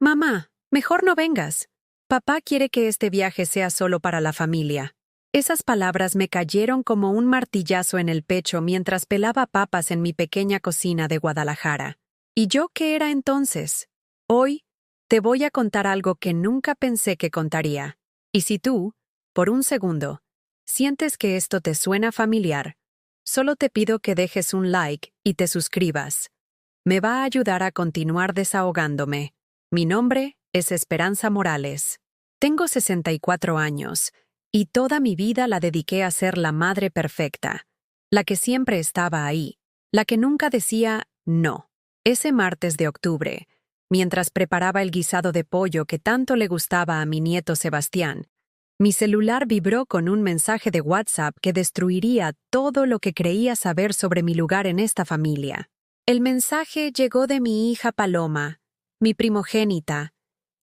Mamá, mejor no vengas. Papá quiere que este viaje sea solo para la familia. Esas palabras me cayeron como un martillazo en el pecho mientras pelaba papas en mi pequeña cocina de Guadalajara. ¿Y yo qué era entonces? Hoy te voy a contar algo que nunca pensé que contaría. Y si tú, por un segundo, sientes que esto te suena familiar, solo te pido que dejes un like y te suscribas. Me va a ayudar a continuar desahogándome. Mi nombre es Esperanza Morales. Tengo 64 años y toda mi vida la dediqué a ser la madre perfecta, la que siempre estaba ahí, la que nunca decía no. Ese martes de octubre, mientras preparaba el guisado de pollo que tanto le gustaba a mi nieto Sebastián, mi celular vibró con un mensaje de WhatsApp que destruiría todo lo que creía saber sobre mi lugar en esta familia. El mensaje llegó de mi hija Paloma, mi primogénita,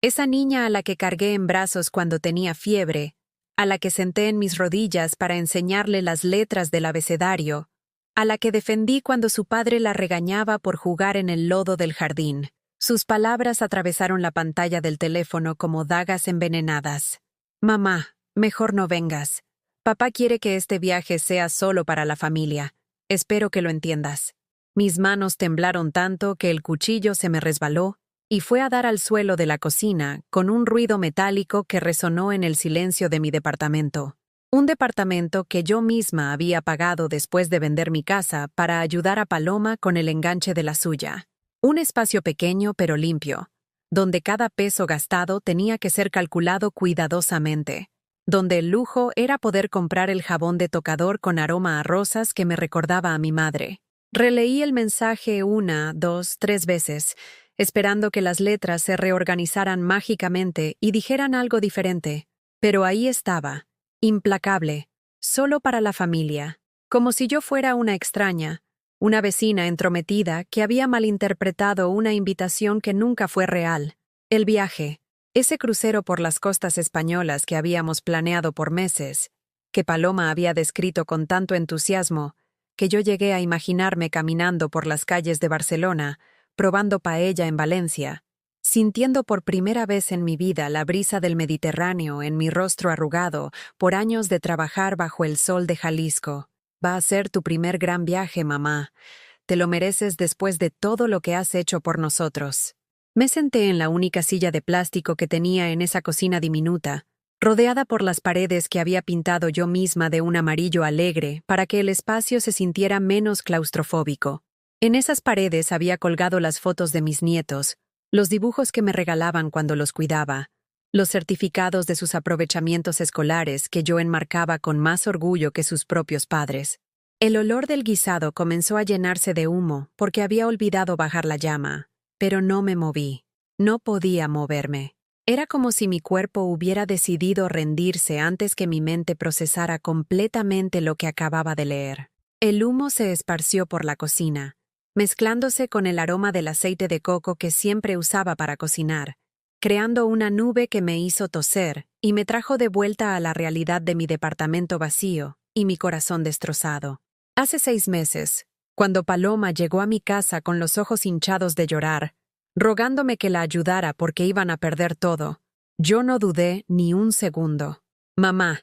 esa niña a la que cargué en brazos cuando tenía fiebre, a la que senté en mis rodillas para enseñarle las letras del abecedario, a la que defendí cuando su padre la regañaba por jugar en el lodo del jardín. Sus palabras atravesaron la pantalla del teléfono como dagas envenenadas. Mamá, mejor no vengas. Papá quiere que este viaje sea solo para la familia. Espero que lo entiendas. Mis manos temblaron tanto que el cuchillo se me resbaló y fue a dar al suelo de la cocina con un ruido metálico que resonó en el silencio de mi departamento. Un departamento que yo misma había pagado después de vender mi casa para ayudar a Paloma con el enganche de la suya. Un espacio pequeño pero limpio, donde cada peso gastado tenía que ser calculado cuidadosamente, donde el lujo era poder comprar el jabón de tocador con aroma a rosas que me recordaba a mi madre. Releí el mensaje 1, 2, 3 veces, esperando que las letras se reorganizaran mágicamente y dijeran algo diferente. Pero ahí estaba, implacable, solo para la familia, como si yo fuera una extraña, una vecina entrometida que había malinterpretado una invitación que nunca fue real. El viaje, ese crucero por las costas españolas que habíamos planeado por meses, que Paloma había descrito con tanto entusiasmo, que yo llegué a imaginarme caminando por las calles de Barcelona, probando paella en Valencia, sintiendo por primera vez en mi vida la brisa del Mediterráneo en mi rostro arrugado por años de trabajar bajo el sol de Jalisco. Va a ser tu primer gran viaje, mamá. Te lo mereces después de todo lo que has hecho por nosotros. Me senté en la única silla de plástico que tenía en esa cocina diminuta, rodeada por las paredes que había pintado yo misma de un amarillo alegre para que el espacio se sintiera menos claustrofóbico. En esas paredes había colgado las fotos de mis nietos, los dibujos que me regalaban cuando los cuidaba, los certificados de sus aprovechamientos escolares que yo enmarcaba con más orgullo que sus propios padres. El olor del guisado comenzó a llenarse de humo porque había olvidado bajar la llama, pero no me moví. No podía moverme. Era como si mi cuerpo hubiera decidido rendirse antes que mi mente procesara completamente lo que acababa de leer. El humo se esparció por la cocina, mezclándose con el aroma del aceite de coco que siempre usaba para cocinar, creando una nube que me hizo toser y me trajo de vuelta a la realidad de mi departamento vacío y mi corazón destrozado. Hace 6 meses, cuando Paloma llegó a mi casa con los ojos hinchados de llorar, rogándome que la ayudara porque iban a perder todo, yo no dudé ni un segundo. Mamá,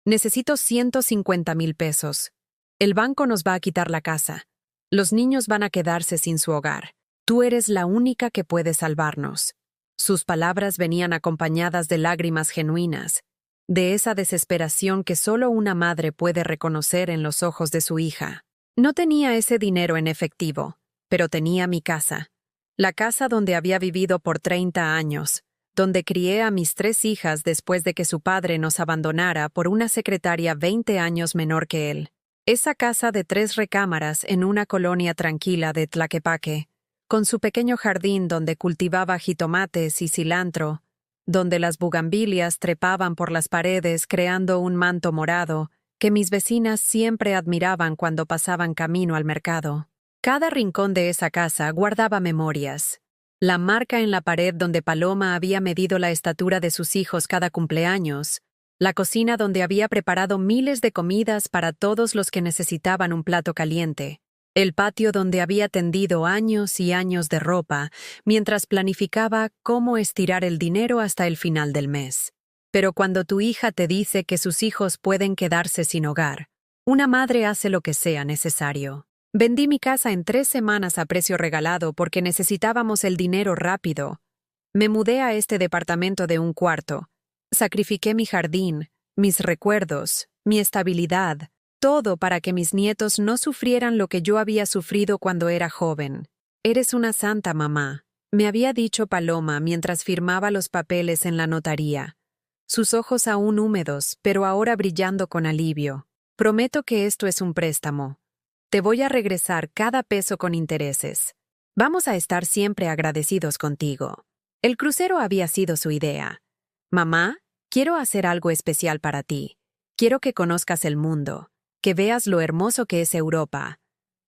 necesito 150,000 pesos. El banco nos va a quitar la casa. Los niños van a quedarse sin su hogar. Tú eres la única que puede salvarnos. Sus palabras venían acompañadas de lágrimas genuinas, de esa desesperación que solo una madre puede reconocer en los ojos de su hija. No tenía ese dinero en efectivo, pero tenía mi casa. La casa donde había vivido por 30 años, donde crié a mis 3 hijas después de que su padre nos abandonara por una secretaria 20 años menor que él. Esa casa de 3 recámaras en una colonia tranquila de Tlaquepaque, con su pequeño jardín donde cultivaba jitomates y cilantro, donde las bugambilias trepaban por las paredes creando un manto morado que mis vecinas siempre admiraban cuando pasaban camino al mercado. Cada rincón de esa casa guardaba memorias. La marca en la pared donde Paloma había medido la estatura de sus hijos cada cumpleaños, la cocina donde había preparado miles de comidas para todos los que necesitaban un plato caliente, El patio donde había tendido años y años de ropa, mientras planificaba cómo estirar el dinero hasta el final del mes. Pero cuando tu hija te dice que sus hijos pueden quedarse sin hogar, una madre hace lo que sea necesario. Vendí mi casa en 3 semanas a precio regalado porque necesitábamos el dinero rápido. Me mudé a este departamento de 1 cuarto. Sacrifiqué mi jardín, mis recuerdos, mi estabilidad, todo para que mis nietos no sufrieran lo que yo había sufrido cuando era joven. Eres una santa, mamá, me había dicho Paloma mientras firmaba los papeles en la notaría. Sus ojos aún húmedos, pero ahora brillando con alivio. Prometo que esto es un préstamo. Te voy a regresar cada peso con intereses. Vamos a estar siempre agradecidos contigo. El crucero había sido su idea. Mamá, quiero hacer algo especial para ti. Quiero que conozcas el mundo, que veas lo hermoso que es Europa.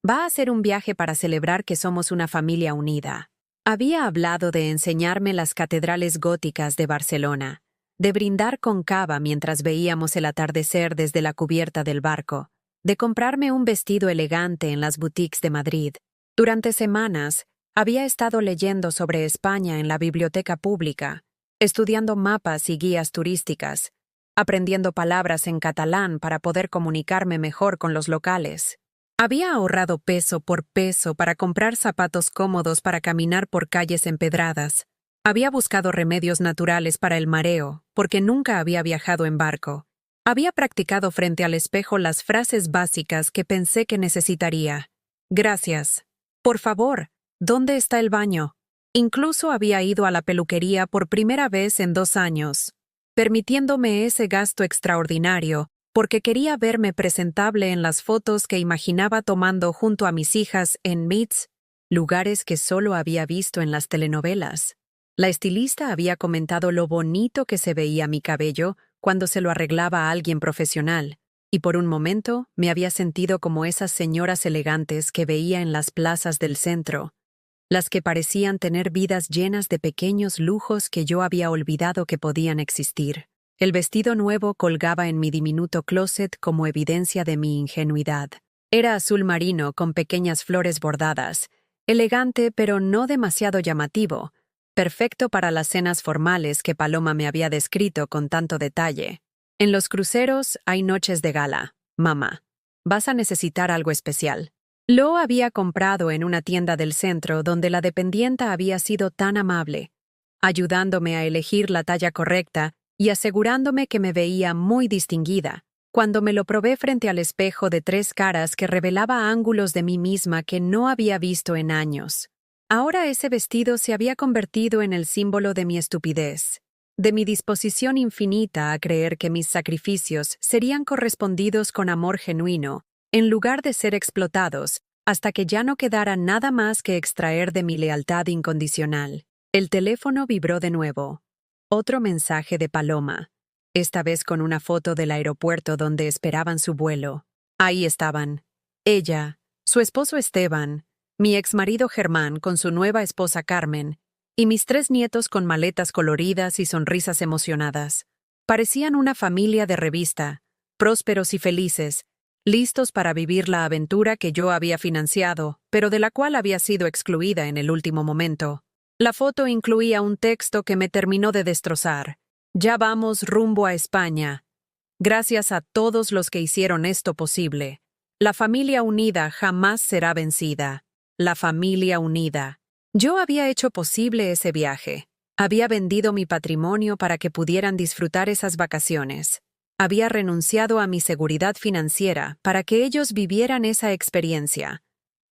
Va a ser un viaje para celebrar que somos una familia unida. Había hablado de enseñarme las catedrales góticas de Barcelona, de brindar con cava mientras veíamos el atardecer desde la cubierta del barco, de comprarme un vestido elegante en las boutiques de Madrid. Durante semanas, había estado leyendo sobre España en la biblioteca pública, estudiando mapas y guías turísticas, aprendiendo palabras en catalán para poder comunicarme mejor con los locales. Había ahorrado peso por peso para comprar zapatos cómodos para caminar por calles empedradas. Había buscado remedios naturales para el mareo, porque nunca había viajado en barco. Había practicado frente al espejo las frases básicas que pensé que necesitaría. Gracias. Por favor, ¿dónde está el baño? Incluso había ido a la peluquería por primera vez en 2 años, permitiéndome ese gasto extraordinario porque quería verme presentable en las fotos que imaginaba tomando junto a mis hijas en Meets, lugares que solo había visto en las telenovelas. La estilista había comentado lo bonito que se veía mi cabello cuando se lo arreglaba a alguien profesional, y por un momento me había sentido como esas señoras elegantes que veía en las plazas del centro, las que parecían tener vidas llenas de pequeños lujos que yo había olvidado que podían existir. El vestido nuevo colgaba en mi diminuto closet como evidencia de mi ingenuidad. Era azul marino con pequeñas flores bordadas, elegante pero no demasiado llamativo, perfecto para las cenas formales que Paloma me había descrito con tanto detalle. En los cruceros hay noches de gala, mamá. Vas a necesitar algo especial. Lo había comprado en una tienda del centro donde la dependienta había sido tan amable, ayudándome a elegir la talla correcta y asegurándome que me veía muy distinguida. Cuando me lo probé frente al espejo de 3 caras que revelaba ángulos de mí misma que no había visto en años. Ahora ese vestido se había convertido en el símbolo de mi estupidez, de mi disposición infinita a creer que mis sacrificios serían correspondidos con amor genuino, en lugar de ser explotados, hasta que ya no quedara nada más que extraer de mi lealtad incondicional. El teléfono vibró de nuevo. Otro mensaje de Paloma, esta vez con una foto del aeropuerto donde esperaban su vuelo. Ahí estaban. Ella, su esposo Esteban, mi exmarido Germán con su nueva esposa Carmen, y mis 3 nietos con maletas coloridas y sonrisas emocionadas. Parecían una familia de revista, prósperos y felices, listos para vivir la aventura que yo había financiado, pero de la cual había sido excluida en el último momento. La foto incluía un texto que me terminó de destrozar. Ya vamos rumbo a España. Gracias a todos los que hicieron esto posible. La familia unida jamás será vencida. La familia unida. Yo había hecho posible ese viaje. Había vendido mi patrimonio para que pudieran disfrutar esas vacaciones. Había renunciado a mi seguridad financiera para que ellos vivieran esa experiencia.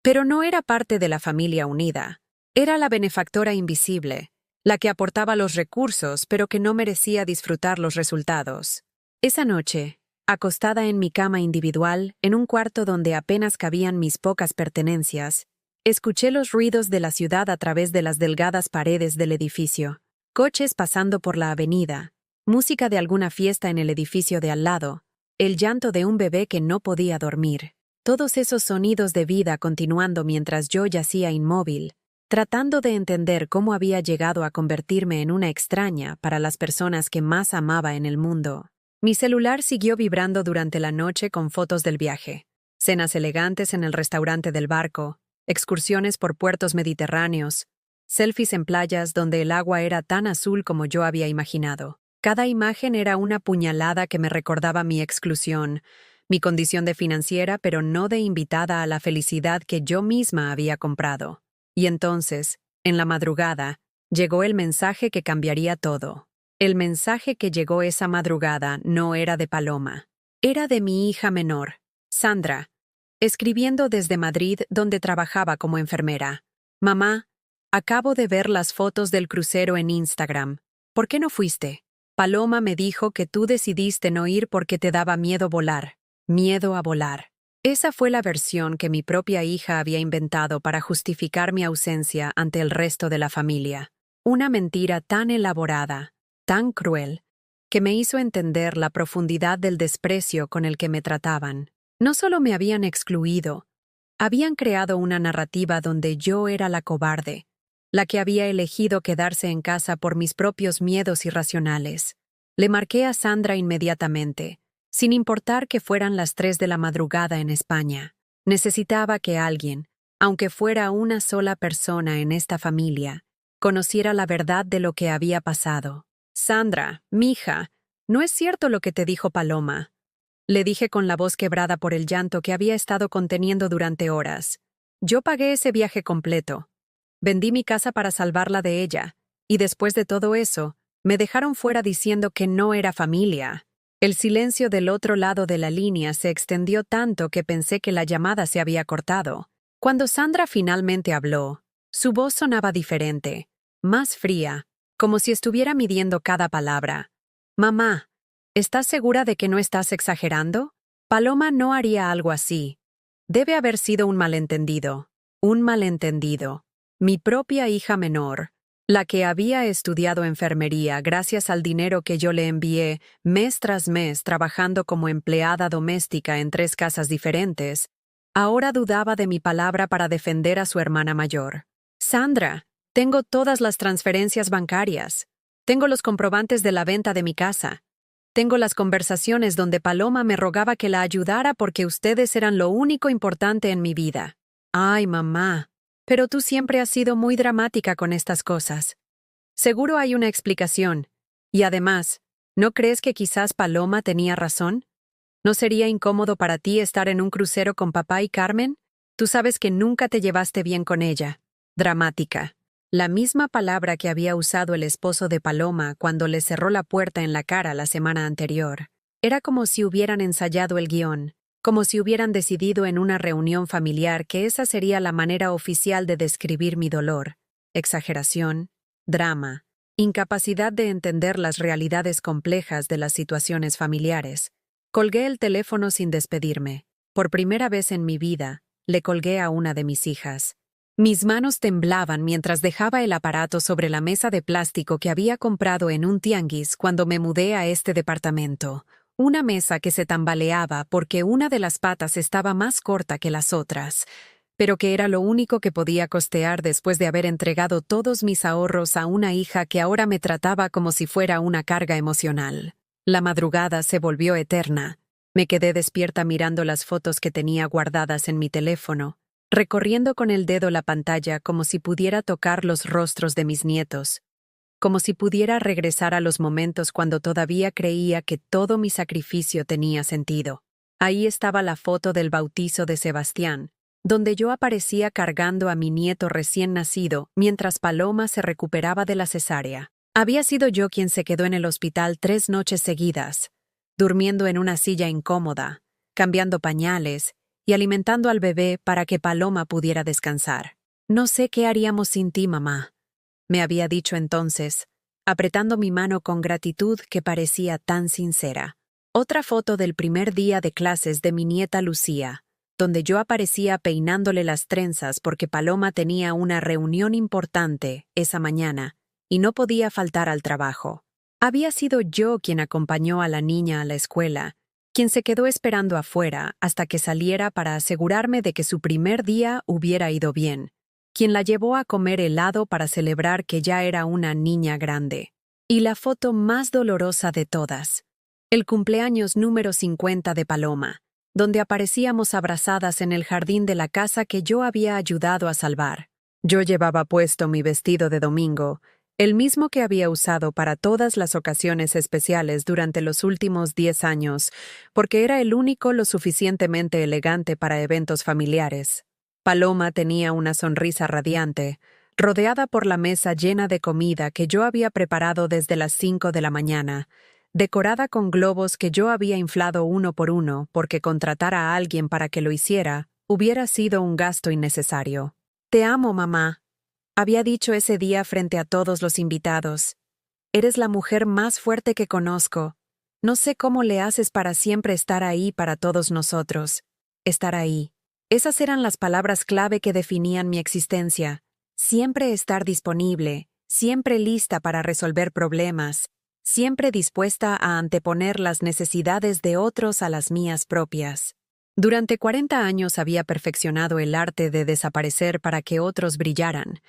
Pero no era parte de la familia unida. Era la benefactora invisible, la que aportaba los recursos pero que no merecía disfrutar los resultados. Esa noche, acostada en mi cama individual, en un cuarto donde apenas cabían mis pocas pertenencias, escuché los ruidos de la ciudad a través de las delgadas paredes del edificio. Coches pasando por la avenida, música de alguna fiesta en el edificio de al lado, el llanto de un bebé que no podía dormir. Todos esos sonidos de vida continuando mientras yo yacía inmóvil, tratando de entender cómo había llegado a convertirme en una extraña para las personas que más amaba en el mundo. Mi celular siguió vibrando durante la noche con fotos del viaje. Cenas elegantes en el restaurante del barco, excursiones por puertos mediterráneos, selfies en playas donde el agua era tan azul como yo había imaginado. Cada imagen era una puñalada que me recordaba mi exclusión, mi condición de financiera, pero no de invitada a la felicidad que yo misma había comprado. Y entonces, en la madrugada, llegó el mensaje que cambiaría todo. El mensaje que llegó esa madrugada no era de Paloma. Era de mi hija menor, Sandra, escribiendo desde Madrid, donde trabajaba como enfermera. Mamá, acabo de ver las fotos del crucero en Instagram. ¿Por qué no fuiste? Paloma me dijo que tú decidiste no ir porque te daba miedo volar. Miedo a volar. Esa fue la versión que mi propia hija había inventado para justificar mi ausencia ante el resto de la familia. Una mentira tan elaborada, tan cruel, que me hizo entender la profundidad del desprecio con el que me trataban. No solo me habían excluido, habían creado una narrativa donde yo era la cobarde, la que había elegido quedarse en casa por mis propios miedos irracionales. Le marqué a Sandra inmediatamente, sin importar que fueran las 3 de la madrugada en España. Necesitaba que alguien, aunque fuera una sola persona en esta familia, conociera la verdad de lo que había pasado. Sandra, mija, no es cierto lo que te dijo Paloma. Le dije con la voz quebrada por el llanto que había estado conteniendo durante horas. Yo pagué ese viaje completo. Vendí mi casa para salvarla de ella, y después de todo eso, me dejaron fuera diciendo que no era familia. El silencio del otro lado de la línea se extendió tanto que pensé que la llamada se había cortado. Cuando Sandra finalmente habló, su voz sonaba diferente, más fría, como si estuviera midiendo cada palabra. Mamá, ¿estás segura de que no estás exagerando? Paloma no haría algo así. Debe haber sido un malentendido. Un malentendido. Mi propia hija menor, la que había estudiado enfermería gracias al dinero que yo le envié mes tras mes trabajando como empleada doméstica en 3 casas diferentes, ahora dudaba de mi palabra para defender a su hermana mayor. Sandra, tengo todas las transferencias bancarias. Tengo los comprobantes de la venta de mi casa. Tengo las conversaciones donde Paloma me rogaba que la ayudara porque ustedes eran lo único importante en mi vida. Ay, mamá. Pero tú siempre has sido muy dramática con estas cosas. Seguro hay una explicación. Y además, ¿no crees que quizás Paloma tenía razón? ¿No sería incómodo para ti estar en un crucero con papá y Carmen? Tú sabes que nunca te llevaste bien con ella. Dramática. La misma palabra que había usado el esposo de Paloma cuando le cerró la puerta en la cara la semana anterior. Era como si hubieran ensayado el guión. Como si hubieran decidido en una reunión familiar que esa sería la manera oficial de describir mi dolor. Exageración, drama, incapacidad de entender las realidades complejas de las situaciones familiares. Colgué el teléfono sin despedirme. Por primera vez en mi vida, le colgué a una de mis hijas. Mis manos temblaban mientras dejaba el aparato sobre la mesa de plástico que había comprado en un tianguis cuando me mudé a este departamento. Una mesa que se tambaleaba porque una de las patas estaba más corta que las otras, pero que era lo único que podía costear después de haber entregado todos mis ahorros a una hija que ahora me trataba como si fuera una carga emocional. La madrugada se volvió eterna. Me quedé despierta mirando las fotos que tenía guardadas en mi teléfono, recorriendo con el dedo la pantalla como si pudiera tocar los rostros de mis nietos. Como si pudiera regresar a los momentos cuando todavía creía que todo mi sacrificio tenía sentido. Ahí estaba la foto del bautizo de Sebastián, donde yo aparecía cargando a mi nieto recién nacido mientras Paloma se recuperaba de la cesárea. Había sido yo quien se quedó en el hospital 3 noches seguidas, durmiendo en una silla incómoda, cambiando pañales y alimentando al bebé para que Paloma pudiera descansar. No sé qué haríamos sin ti, mamá, me había dicho entonces, apretando mi mano con gratitud que parecía tan sincera. Otra foto del primer día de clases de mi nieta Lucía, donde yo aparecía peinándole las trenzas porque Paloma tenía una reunión importante esa mañana y no podía faltar al trabajo. Había sido yo quien acompañó a la niña a la escuela, quien se quedó esperando afuera hasta que saliera para asegurarme de que su primer día hubiera ido bien, quien la llevó a comer helado para celebrar que ya era una niña grande. Y la foto más dolorosa de todas, el cumpleaños número 50 de Paloma, donde aparecíamos abrazadas en el jardín de la casa que yo había ayudado a salvar. Yo llevaba puesto mi vestido de domingo, el mismo que había usado para todas las ocasiones especiales durante los últimos 10 años, porque era el único lo suficientemente elegante para eventos familiares. Paloma tenía una sonrisa radiante, rodeada por la mesa llena de comida que yo había preparado desde las 5 de la mañana, decorada con globos que yo había inflado uno por uno porque contratar a alguien para que lo hiciera hubiera sido un gasto innecesario. «Te amo, mamá», había dicho ese día frente a todos los invitados. «Eres la mujer más fuerte que conozco. No sé cómo le haces para siempre estar ahí para todos nosotros. Estar ahí». Esas eran las palabras clave que definían mi existencia. Siempre estar disponible, siempre lista para resolver problemas, siempre dispuesta a anteponer las necesidades de otros a las mías propias. Durante 40 años había perfeccionado el arte de desaparecer para que otros brillaran,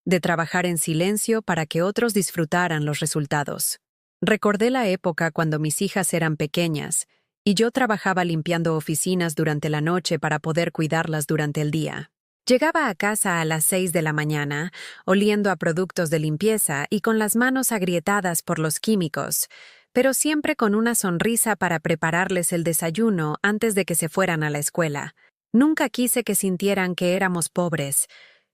de trabajar en silencio para que otros disfrutaran los resultados. Recordé la época cuando mis hijas eran pequeñas y yo trabajaba limpiando oficinas durante la noche para poder cuidarlas durante el día. Llegaba a casa a las 6 de la mañana, oliendo a productos de limpieza y con las manos agrietadas por los químicos, pero siempre con una sonrisa para prepararles el desayuno antes de que se fueran a la escuela. Nunca quise que sintieran que éramos pobres,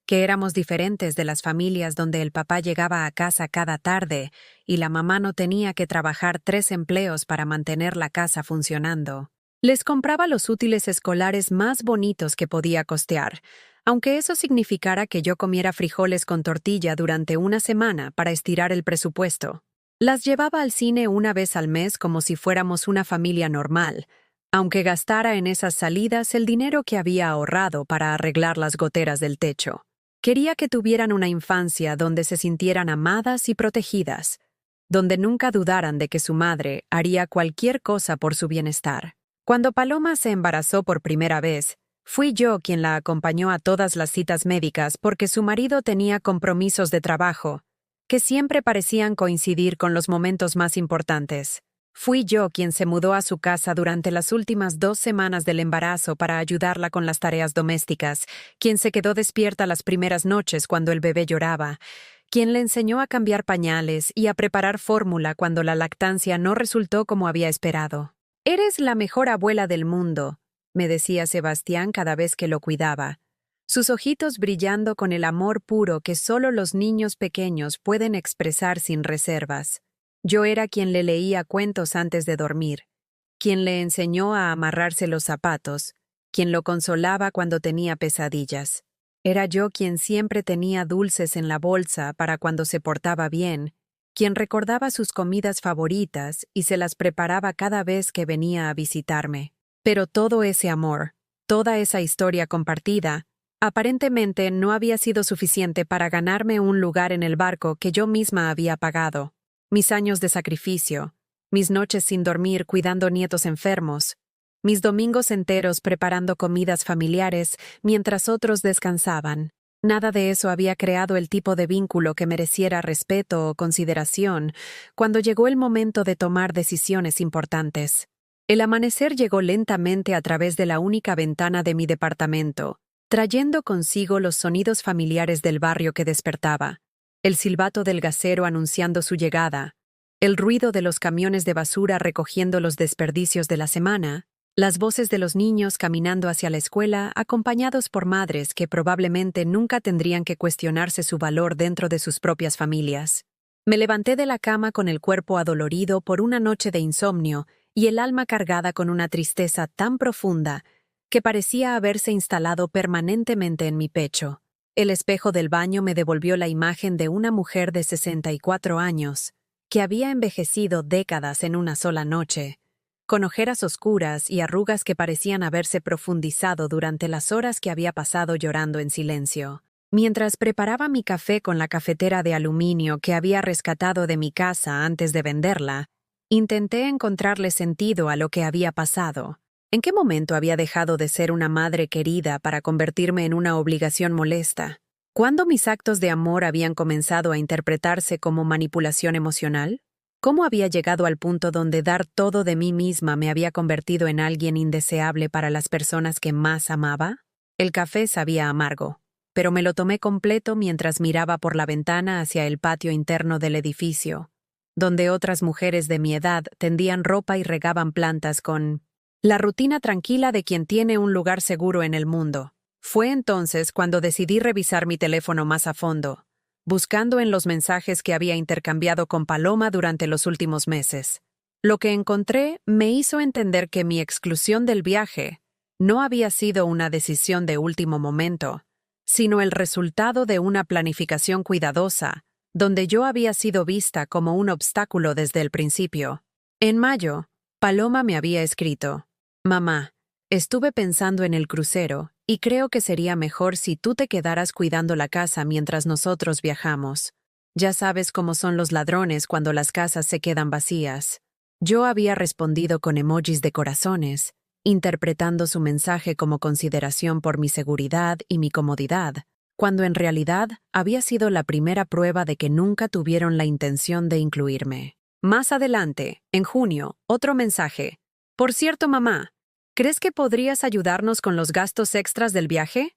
que éramos diferentes de las familias donde el papá llegaba a casa cada tarde y la mamá no tenía que trabajar 3 empleos para mantener la casa funcionando. Les compraba los útiles escolares más bonitos que podía costear, aunque eso significara que yo comiera frijoles con tortilla durante una semana para estirar el presupuesto. Las llevaba al cine una vez al mes como si fuéramos una familia normal, aunque gastara en esas salidas el dinero que había ahorrado para arreglar las goteras del techo. Quería que tuvieran una infancia donde se sintieran amadas y protegidas, donde nunca dudaran de que su madre haría cualquier cosa por su bienestar. Cuando Paloma se embarazó por primera vez, fui yo quien la acompañó a todas las citas médicas porque su marido tenía compromisos de trabajo, que siempre parecían coincidir con los momentos más importantes. Fui yo quien se mudó a su casa durante las últimas 2 semanas del embarazo para ayudarla con las tareas domésticas, quien se quedó despierta las primeras noches cuando el bebé lloraba, quien le enseñó a cambiar pañales y a preparar fórmula cuando la lactancia no resultó como había esperado. «Eres la mejor abuela del mundo», me decía Sebastián cada vez que lo cuidaba, sus ojitos brillando con el amor puro que solo los niños pequeños pueden expresar sin reservas. Yo era quien le leía cuentos antes de dormir, quien le enseñó a amarrarse los zapatos, quien lo consolaba cuando tenía pesadillas. Era yo quien siempre tenía dulces en la bolsa para cuando se portaba bien, quien recordaba sus comidas favoritas y se las preparaba cada vez que venía a visitarme. Pero todo ese amor, toda esa historia compartida, aparentemente no había sido suficiente para ganarme un lugar en el barco que yo misma había pagado. Mis años de sacrificio, mis noches sin dormir cuidando nietos enfermos, mis domingos enteros preparando comidas familiares mientras otros descansaban. Nada de eso había creado el tipo de vínculo que mereciera respeto o consideración cuando llegó el momento de tomar decisiones importantes. El amanecer llegó lentamente a través de la única ventana de mi departamento, trayendo consigo los sonidos familiares del barrio que despertaba, el silbato del gasero anunciando su llegada, el ruido de los camiones de basura recogiendo los desperdicios de la semana, las voces de los niños caminando hacia la escuela acompañados por madres que probablemente nunca tendrían que cuestionarse su valor dentro de sus propias familias. Me levanté de la cama con el cuerpo adolorido por una noche de insomnio y el alma cargada con una tristeza tan profunda que parecía haberse instalado permanentemente en mi pecho. El espejo del baño me devolvió la imagen de una mujer de 64 años, que había envejecido décadas en una sola noche, con ojeras oscuras y arrugas que parecían haberse profundizado durante las horas que había pasado llorando en silencio. Mientras preparaba mi café con la cafetera de aluminio que había rescatado de mi casa antes de venderla, intenté encontrarle sentido a lo que había pasado. ¿En qué momento había dejado de ser una madre querida para convertirme en una obligación molesta? ¿Cuándo mis actos de amor habían comenzado a interpretarse como manipulación emocional? ¿Cómo había llegado al punto donde dar todo de mí misma me había convertido en alguien indeseable para las personas que más amaba? El café sabía amargo, pero me lo tomé completo mientras miraba por la ventana hacia el patio interno del edificio, donde otras mujeres de mi edad tendían ropa y regaban plantas con la rutina tranquila de quien tiene un lugar seguro en el mundo. Fue entonces cuando decidí revisar mi teléfono más a fondo, buscando en los mensajes que había intercambiado con Paloma durante los últimos meses. Lo que encontré me hizo entender que mi exclusión del viaje no había sido una decisión de último momento, sino el resultado de una planificación cuidadosa, donde yo había sido vista como un obstáculo desde el principio. En mayo, Paloma me había escrito: «Mamá, estuve pensando en el crucero y creo que sería mejor si tú te quedaras cuidando la casa mientras nosotros viajamos. Ya sabes cómo son los ladrones cuando las casas se quedan vacías». Yo había respondido con emojis de corazones, interpretando su mensaje como consideración por mi seguridad y mi comodidad, cuando en realidad había sido la primera prueba de que nunca tuvieron la intención de incluirme. Más adelante, en junio, otro mensaje: «Por cierto, mamá, ¿crees que podrías ayudarnos con los gastos extras del viaje?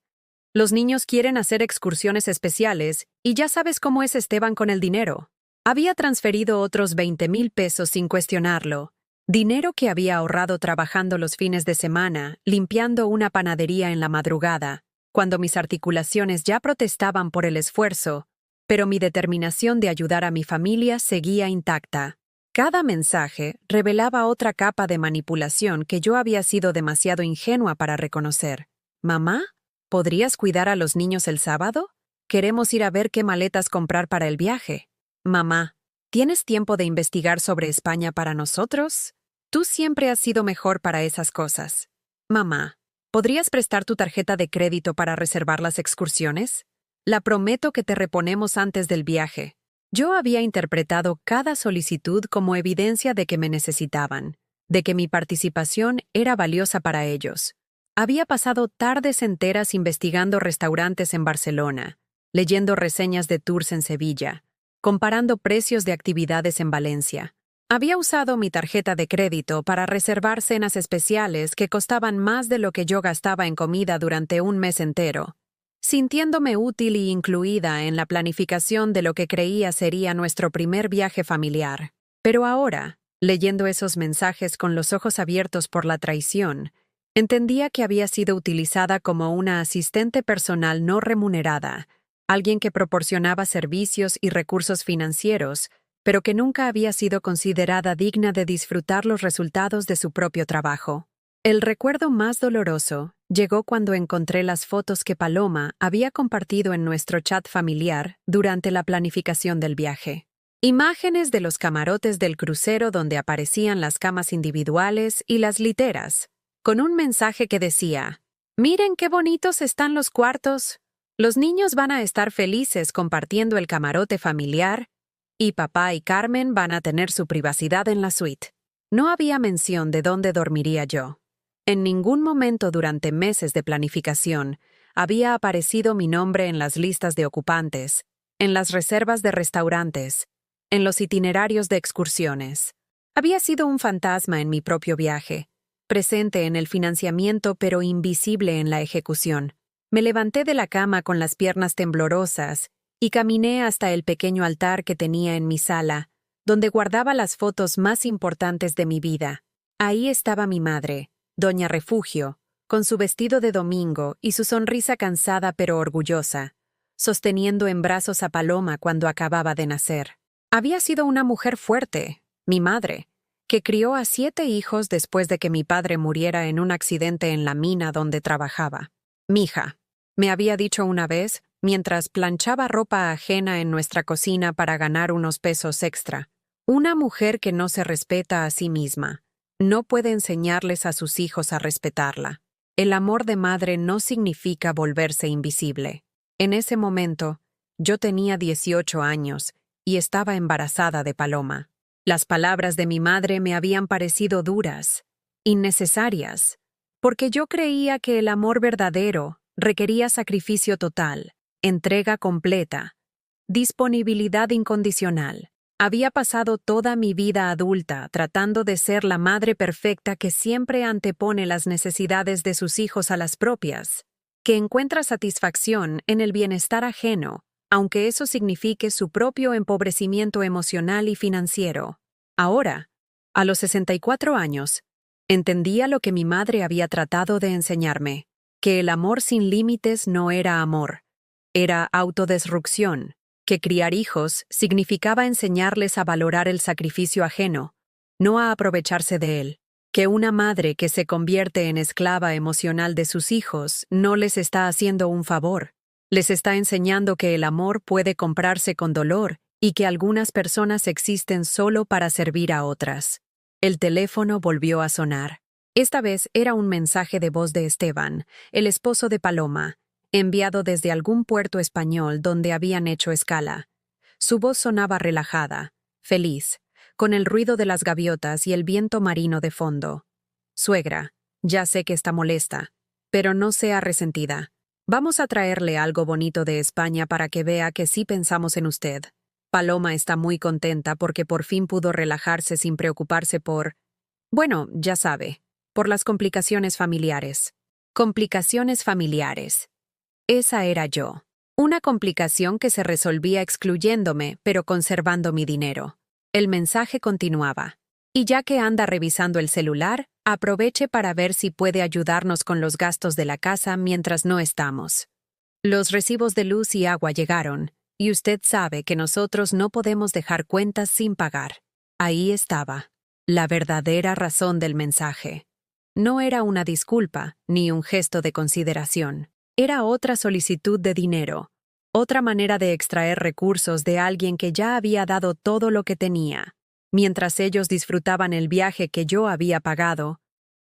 Los niños quieren hacer excursiones especiales y ya sabes cómo es Esteban con el dinero». Había transferido otros 20,000 pesos sin cuestionarlo, dinero que había ahorrado trabajando los fines de semana, limpiando una panadería en la madrugada, cuando mis articulaciones ya protestaban por el esfuerzo, pero mi determinación de ayudar a mi familia seguía intacta. Cada mensaje revelaba otra capa de manipulación que yo había sido demasiado ingenua para reconocer. «Mamá, ¿podrías cuidar a los niños el sábado? Queremos ir a ver qué maletas comprar para el viaje». «Mamá, ¿tienes tiempo de investigar sobre España para nosotros? Tú siempre has sido mejor para esas cosas». «Mamá, ¿podrías prestar tu tarjeta de crédito para reservar las excursiones? La prometo que te reponemos antes del viaje». Yo había interpretado cada solicitud como evidencia de que me necesitaban, de que mi participación era valiosa para ellos. Había pasado tardes enteras investigando restaurantes en Barcelona, leyendo reseñas de tours en Sevilla, comparando precios de actividades en Valencia. Había usado mi tarjeta de crédito para reservar cenas especiales que costaban más de lo que yo gastaba en comida durante un mes entero, sintiéndome útil y incluida en la planificación de lo que creía sería nuestro primer viaje familiar. Pero ahora, leyendo esos mensajes con los ojos abiertos por la traición, entendía que había sido utilizada como una asistente personal no remunerada, alguien que proporcionaba servicios y recursos financieros, pero que nunca había sido considerada digna de disfrutar los resultados de su propio trabajo. El recuerdo más doloroso llegó cuando encontré las fotos que Paloma había compartido en nuestro chat familiar durante la planificación del viaje. Imágenes de los camarotes del crucero donde aparecían las camas individuales y las literas, con un mensaje que decía: «Miren qué bonitos están los cuartos. Los niños van a estar felices compartiendo el camarote familiar y papá y Carmen van a tener su privacidad en la suite». No había mención de dónde dormiría yo. En ningún momento durante meses de planificación había aparecido mi nombre en las listas de ocupantes, en las reservas de restaurantes, en los itinerarios de excursiones. Había sido un fantasma en mi propio viaje, presente en el financiamiento pero invisible en la ejecución. Me levanté de la cama con las piernas temblorosas y caminé hasta el pequeño altar que tenía en mi sala, donde guardaba las fotos más importantes de mi vida. Ahí estaba mi madre, Doña Refugio, con su vestido de domingo y su sonrisa cansada pero orgullosa, sosteniendo en brazos a Paloma cuando acababa de nacer. Había sido una mujer fuerte, mi madre, que crió a 7 hijos después de que mi padre muriera en un accidente en la mina donde trabajaba. «Mija», me había dicho una vez, mientras planchaba ropa ajena en nuestra cocina para ganar unos pesos extra, «una mujer que no se respeta a sí misma no puede enseñarles a sus hijos a respetarla. El amor de madre no significa volverse invisible». En ese momento, yo tenía 18 años y estaba embarazada de Paloma. Las palabras de mi madre me habían parecido duras, innecesarias, porque yo creía que el amor verdadero requería sacrificio total, entrega completa, disponibilidad incondicional. Había pasado toda mi vida adulta tratando de ser la madre perfecta que siempre antepone las necesidades de sus hijos a las propias, que encuentra satisfacción en el bienestar ajeno, aunque eso signifique su propio empobrecimiento emocional y financiero. Ahora, a los 64 años, entendía lo que mi madre había tratado de enseñarme, que el amor sin límites no era amor, era autodestrucción, que criar hijos significaba enseñarles a valorar el sacrificio ajeno, no a aprovecharse de él, que una madre que se convierte en esclava emocional de sus hijos no les está haciendo un favor, les está enseñando que el amor puede comprarse con dolor y que algunas personas existen solo para servir a otras. El teléfono volvió a sonar. Esta vez era un mensaje de voz de Esteban, el esposo de Paloma, enviado desde algún puerto español donde habían hecho escala. Su voz sonaba relajada, feliz, con el ruido de las gaviotas y el viento marino de fondo. Suegra, ya sé que está molesta, pero no sea resentida. Vamos a traerle algo bonito de España para que vea que sí pensamos en usted. Paloma está muy contenta porque por fin pudo relajarse sin preocuparse bueno, ya sabe, por las complicaciones familiares. Complicaciones familiares. Esa era yo. Una complicación que se resolvía excluyéndome, pero conservando mi dinero. El mensaje continuaba. Y ya que anda revisando el celular, aproveche para ver si puede ayudarnos con los gastos de la casa mientras no estamos. Los recibos de luz y agua llegaron, y usted sabe que nosotros no podemos dejar cuentas sin pagar. Ahí estaba, la verdadera razón del mensaje. No era una disculpa, ni un gesto de consideración. Era otra solicitud de dinero, otra manera de extraer recursos de alguien que ya había dado todo lo que tenía. Mientras ellos disfrutaban el viaje que yo había pagado,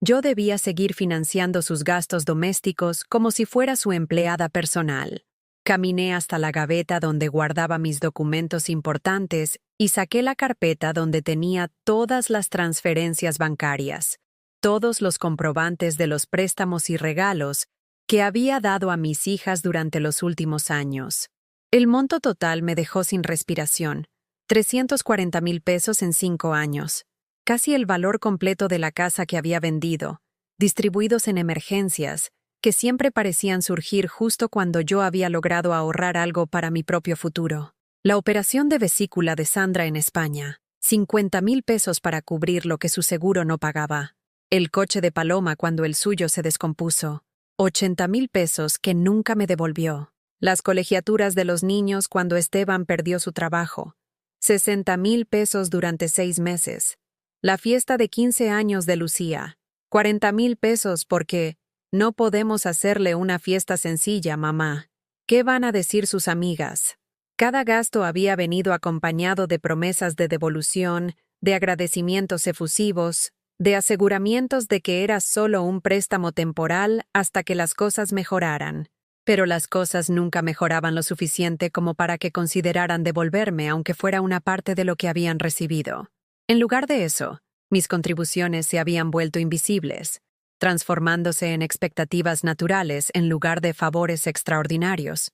yo debía seguir financiando sus gastos domésticos como si fuera su empleada personal. Caminé hasta la gaveta donde guardaba mis documentos importantes y saqué la carpeta donde tenía todas las transferencias bancarias, todos los comprobantes de los préstamos y regalos que había dado a mis hijas durante los últimos años. El monto total me dejó sin respiración, 340,000 pesos en 5 años, casi el valor completo de la casa que había vendido, distribuidos en emergencias, que siempre parecían surgir justo cuando yo había logrado ahorrar algo para mi propio futuro. La operación de vesícula de Sandra en España, 50,000 pesos para cubrir lo que su seguro no pagaba. El coche de Paloma cuando el suyo se descompuso, 80,000 pesos que nunca me devolvió. Las colegiaturas de los niños cuando Esteban perdió su trabajo, 60,000 pesos durante 6 meses. La fiesta de 15 años de Lucía, 40,000 pesos porque no podemos hacerle una fiesta sencilla, mamá. ¿Qué van a decir sus amigas? Cada gasto había venido acompañado de promesas de devolución, de agradecimientos efusivos, de aseguramientos de que era solo un préstamo temporal hasta que las cosas mejoraran. Pero las cosas nunca mejoraban lo suficiente como para que consideraran devolverme aunque fuera una parte de lo que habían recibido. En lugar de eso, mis contribuciones se habían vuelto invisibles, transformándose en expectativas naturales en lugar de favores extraordinarios.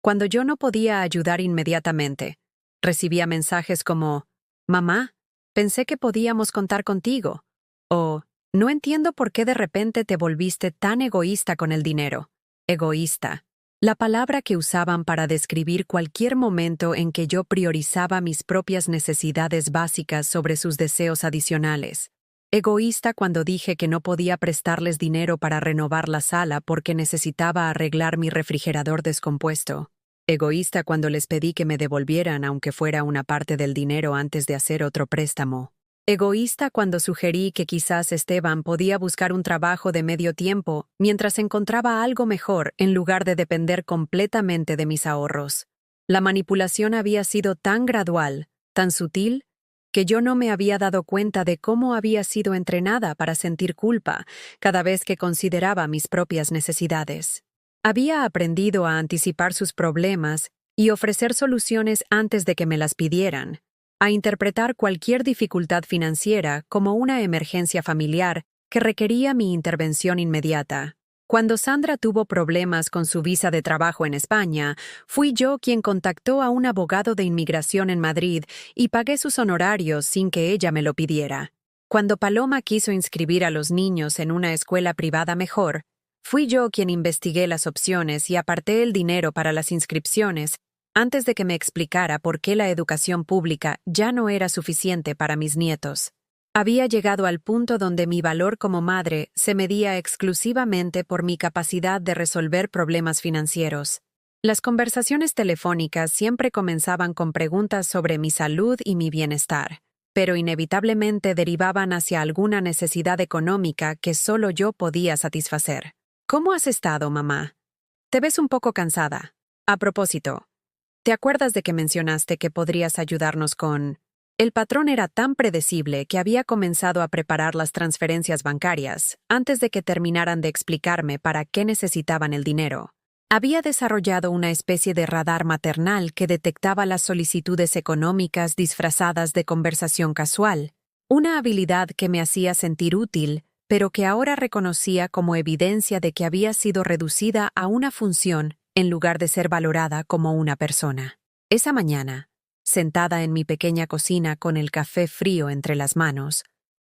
Cuando yo no podía ayudar inmediatamente, recibía mensajes como, «Mamá, pensé que podíamos contar contigo», o «No entiendo por qué de repente te volviste tan egoísta con el dinero». Egoísta, la palabra que usaban para describir cualquier momento en que yo priorizaba mis propias necesidades básicas sobre sus deseos adicionales. Egoísta cuando dije que no podía prestarles dinero para renovar la sala porque necesitaba arreglar mi refrigerador descompuesto. Egoísta cuando les pedí que me devolvieran aunque fuera una parte del dinero antes de hacer otro préstamo. Egoísta cuando sugerí que quizás Esteban podía buscar un trabajo de medio tiempo mientras encontraba algo mejor en lugar de depender completamente de mis ahorros. La manipulación había sido tan gradual, tan sutil, que yo no me había dado cuenta de cómo había sido entrenada para sentir culpa cada vez que consideraba mis propias necesidades. Había aprendido a anticipar sus problemas y ofrecer soluciones antes de que me las pidieran, a interpretar cualquier dificultad financiera como una emergencia familiar que requería mi intervención inmediata. Cuando Sandra tuvo problemas con su visa de trabajo en España, fui yo quien contactó a un abogado de inmigración en Madrid y pagué sus honorarios sin que ella me lo pidiera. Cuando Paloma quiso inscribir a los niños en una escuela privada mejor, fui yo quien investigué las opciones y aparté el dinero para las inscripciones antes de que me explicara por qué la educación pública ya no era suficiente para mis nietos. Había llegado al punto donde mi valor como madre se medía exclusivamente por mi capacidad de resolver problemas financieros. Las conversaciones telefónicas siempre comenzaban con preguntas sobre mi salud y mi bienestar, pero inevitablemente derivaban hacia alguna necesidad económica que solo yo podía satisfacer. ¿Cómo has estado, mamá? Te ves un poco cansada. A propósito, ¿te acuerdas de que mencionaste que podrías ayudarnos con...? El patrón era tan predecible que había comenzado a preparar las transferencias bancarias antes de que terminaran de explicarme para qué necesitaban el dinero. Había desarrollado una especie de radar maternal que detectaba las solicitudes económicas disfrazadas de conversación casual, una habilidad que me hacía sentir útil, pero que ahora reconocía como evidencia de que había sido reducida a una función en lugar de ser valorada como una persona. Esa mañana, sentada en mi pequeña cocina con el café frío entre las manos,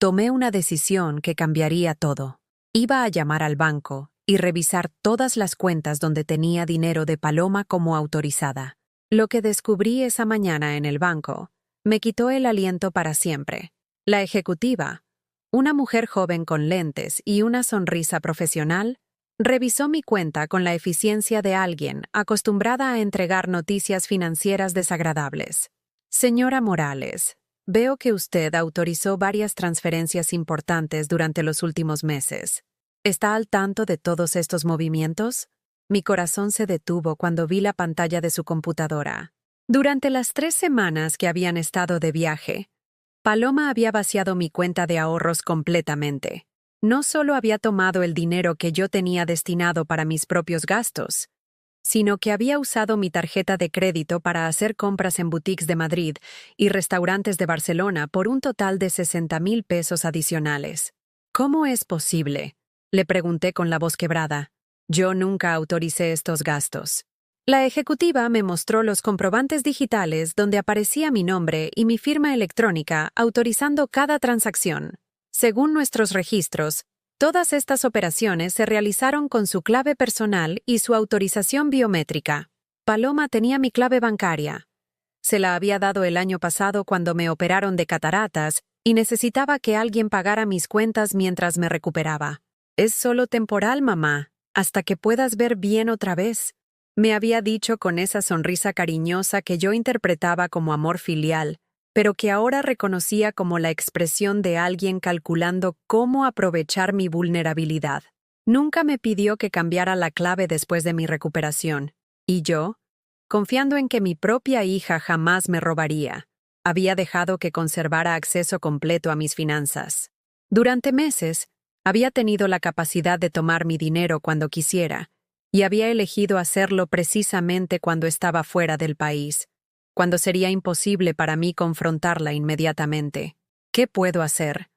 tomé una decisión que cambiaría todo. Iba a llamar al banco y revisar todas las cuentas donde tenía dinero de Paloma como autorizada. Lo que descubrí esa mañana en el banco me quitó el aliento para siempre. La ejecutiva, una mujer joven con lentes y una sonrisa profesional, revisó mi cuenta con la eficiencia de alguien acostumbrada a entregar noticias financieras desagradables. Señora Morales, veo que usted autorizó varias transferencias importantes durante los últimos meses. ¿Está al tanto de todos estos movimientos? Mi corazón se detuvo cuando vi la pantalla de su computadora. Durante las 3 semanas que habían estado de viaje, Paloma había vaciado mi cuenta de ahorros completamente. No solo había tomado el dinero que yo tenía destinado para mis propios gastos, sino que había usado mi tarjeta de crédito para hacer compras en boutiques de Madrid y restaurantes de Barcelona por un total de 60,000 pesos adicionales. ¿Cómo es posible?, le pregunté con la voz quebrada. Yo nunca autoricé estos gastos. La ejecutiva me mostró los comprobantes digitales donde aparecía mi nombre y mi firma electrónica autorizando cada transacción. Según nuestros registros, todas estas operaciones se realizaron con su clave personal y su autorización biométrica. Paloma tenía mi clave bancaria. Se la había dado el año pasado cuando me operaron de cataratas y necesitaba que alguien pagara mis cuentas mientras me recuperaba. Es solo temporal, mamá, hasta que puedas ver bien otra vez, me había dicho con esa sonrisa cariñosa que yo interpretaba como amor filial, pero que ahora reconocía como la expresión de alguien calculando cómo aprovechar mi vulnerabilidad. Nunca me pidió que cambiara la clave después de mi recuperación, y yo, confiando en que mi propia hija jamás me robaría, había dejado que conservara acceso completo a mis finanzas. Durante meses, había tenido la capacidad de tomar mi dinero cuando quisiera, y había elegido hacerlo precisamente cuando estaba fuera del país, cuando sería imposible para mí confrontarla inmediatamente. ¿Qué puedo hacer?,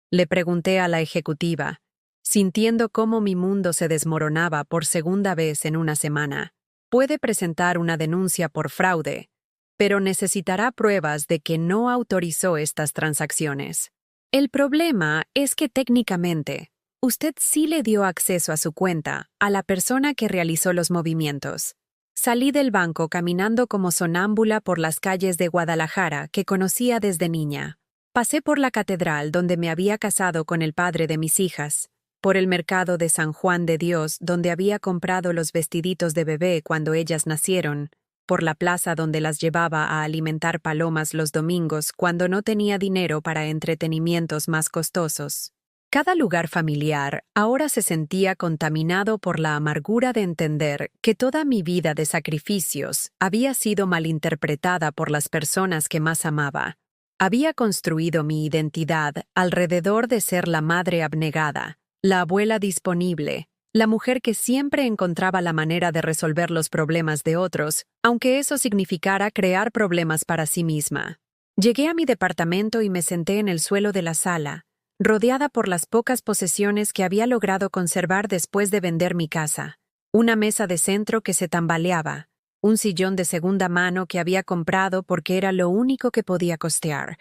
le pregunté a la ejecutiva, sintiendo cómo mi mundo se desmoronaba por segunda vez en una semana. Puede presentar una denuncia por fraude, pero necesitará pruebas de que no autorizó estas transacciones. El problema es que técnicamente, usted sí le dio acceso a su cuenta a la persona que realizó los movimientos. Salí del banco caminando como sonámbula por las calles de Guadalajara que conocía desde niña. Pasé por la catedral donde me había casado con el padre de mis hijas, por el mercado de San Juan de Dios donde había comprado los vestiditos de bebé cuando ellas nacieron, por la plaza donde las llevaba a alimentar palomas los domingos cuando no tenía dinero para entretenimientos más costosos. Cada lugar familiar ahora se sentía contaminado por la amargura de entender que toda mi vida de sacrificios había sido malinterpretada por las personas que más amaba. Había construido mi identidad alrededor de ser la madre abnegada, la abuela disponible, la mujer que siempre encontraba la manera de resolver los problemas de otros, aunque eso significara crear problemas para sí misma. Llegué a mi departamento y me senté en el suelo de la sala, rodeada por las pocas posesiones que había logrado conservar después de vender mi casa. Una mesa de centro que se tambaleaba, un sillón de segunda mano que había comprado porque era lo único que podía costear,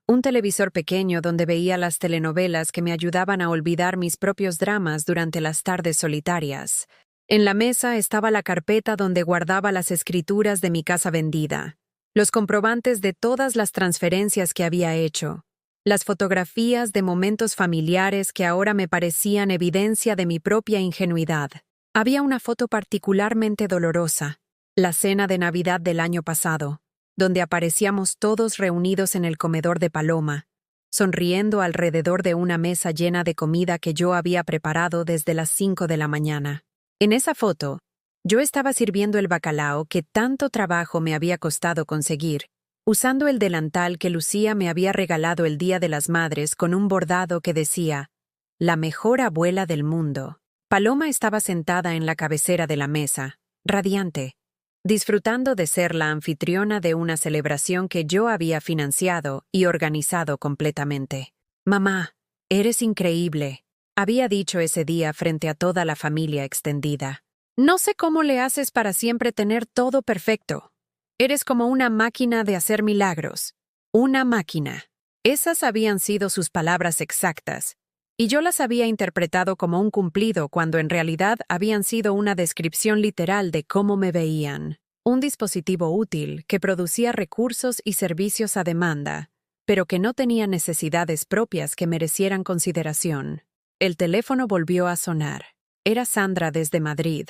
un televisor pequeño donde veía las telenovelas que me ayudaban a olvidar mis propios dramas durante las tardes solitarias. En la mesa estaba la carpeta donde guardaba las escrituras de mi casa vendida, los comprobantes de todas las transferencias que había hecho, las fotografías de momentos familiares que ahora me parecían evidencia de mi propia ingenuidad. Había una foto particularmente dolorosa, la cena de Navidad del año pasado, donde aparecíamos todos reunidos en el comedor de Paloma, sonriendo alrededor de una mesa llena de comida que yo había preparado desde las 5 de la mañana. En esa foto, yo estaba sirviendo el bacalao que tanto trabajo me había costado conseguir, usando el delantal que Lucía me había regalado el Día de las Madres con un bordado que decía, «La mejor abuela del mundo». Paloma estaba sentada en la cabecera de la mesa, radiante, disfrutando de ser la anfitriona de una celebración que yo había financiado y organizado completamente. «Mamá, eres increíble», había dicho ese día frente a toda la familia extendida. «No sé cómo le haces para siempre tener todo perfecto. Eres como una máquina de hacer milagros. Una máquina». Esas habían sido sus palabras exactas, y yo las había interpretado como un cumplido cuando en realidad habían sido una descripción literal de cómo me veían. Un dispositivo útil que producía recursos y servicios a demanda, pero que no tenía necesidades propias que merecieran consideración. El teléfono volvió a sonar. Era Sandra desde Madrid,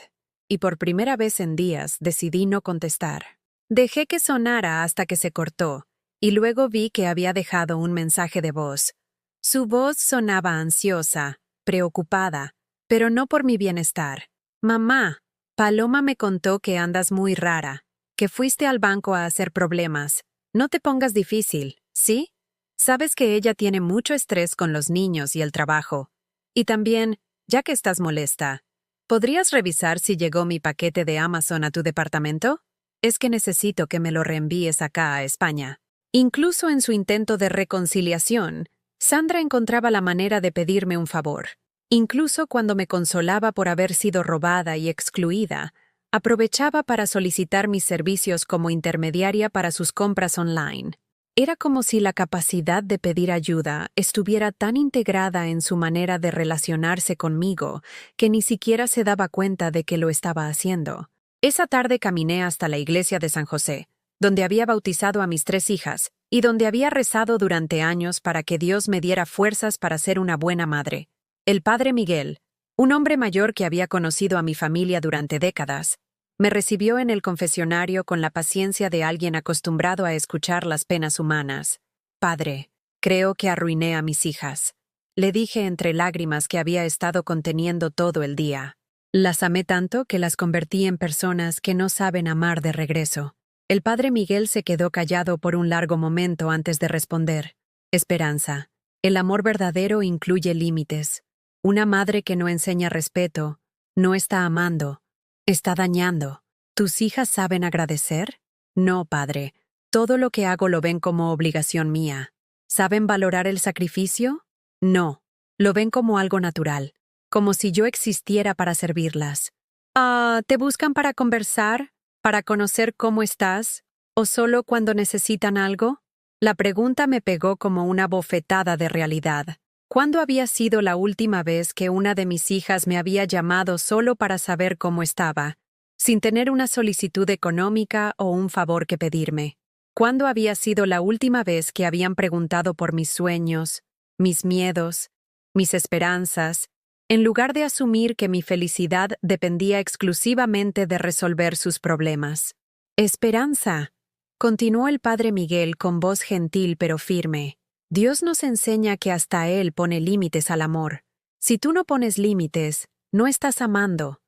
y por primera vez en días decidí no contestar. Dejé que sonara hasta que se cortó, y luego vi que había dejado un mensaje de voz. Su voz sonaba ansiosa, preocupada, pero no por mi bienestar. «Mamá, Paloma me contó que andas muy rara, que fuiste al banco a hacer problemas. No te pongas difícil, ¿sí? Sabes que ella tiene mucho estrés con los niños y el trabajo. Y también, ya que estás molesta, ¿podrías revisar si llegó mi paquete de Amazon a tu departamento? Es que necesito que me lo reenvíes acá a España». Incluso en su intento de reconciliación, Sandra encontraba la manera de pedirme un favor. Incluso cuando me consolaba por haber sido robada y excluida, aprovechaba para solicitar mis servicios como intermediaria para sus compras online. Era como si la capacidad de pedir ayuda estuviera tan integrada en su manera de relacionarse conmigo que ni siquiera se daba cuenta de que lo estaba haciendo. Esa tarde caminé hasta la iglesia de San José, donde había bautizado a mis 3 hijas, y donde había rezado durante años para que Dios me diera fuerzas para ser una buena madre. El padre Miguel, un hombre mayor que había conocido a mi familia durante décadas, me recibió en el confesionario con la paciencia de alguien acostumbrado a escuchar las penas humanas. «Padre, creo que arruiné a mis hijas», le dije entre lágrimas que había estado conteniendo todo el día. «Las amé tanto que las convertí en personas que no saben amar de regreso». El padre Miguel se quedó callado por un largo momento antes de responder. «Esperanza, el amor verdadero incluye límites. Una madre que no enseña respeto no está amando, está dañando. ¿Tus hijas saben agradecer? No, padre. Todo lo que hago lo ven como obligación mía. ¿Saben valorar el sacrificio? No. Lo ven como algo natural, como si yo existiera para servirlas. ¿Te buscan para conversar? ¿Para conocer cómo estás? ¿O solo cuando necesitan algo?» La pregunta me pegó como una bofetada de realidad. ¿Cuándo había sido la última vez que una de mis hijas me había llamado solo para saber cómo estaba, sin tener una solicitud económica o un favor que pedirme? ¿Cuándo había sido la última vez que habían preguntado por mis sueños, mis miedos, mis esperanzas, en lugar de asumir que mi felicidad dependía exclusivamente de resolver sus problemas? «Esperanza», continuó el padre Miguel con voz gentil pero firme. «Dios nos enseña que hasta Él pone límites al amor. Si tú no pones límites, no estás amando.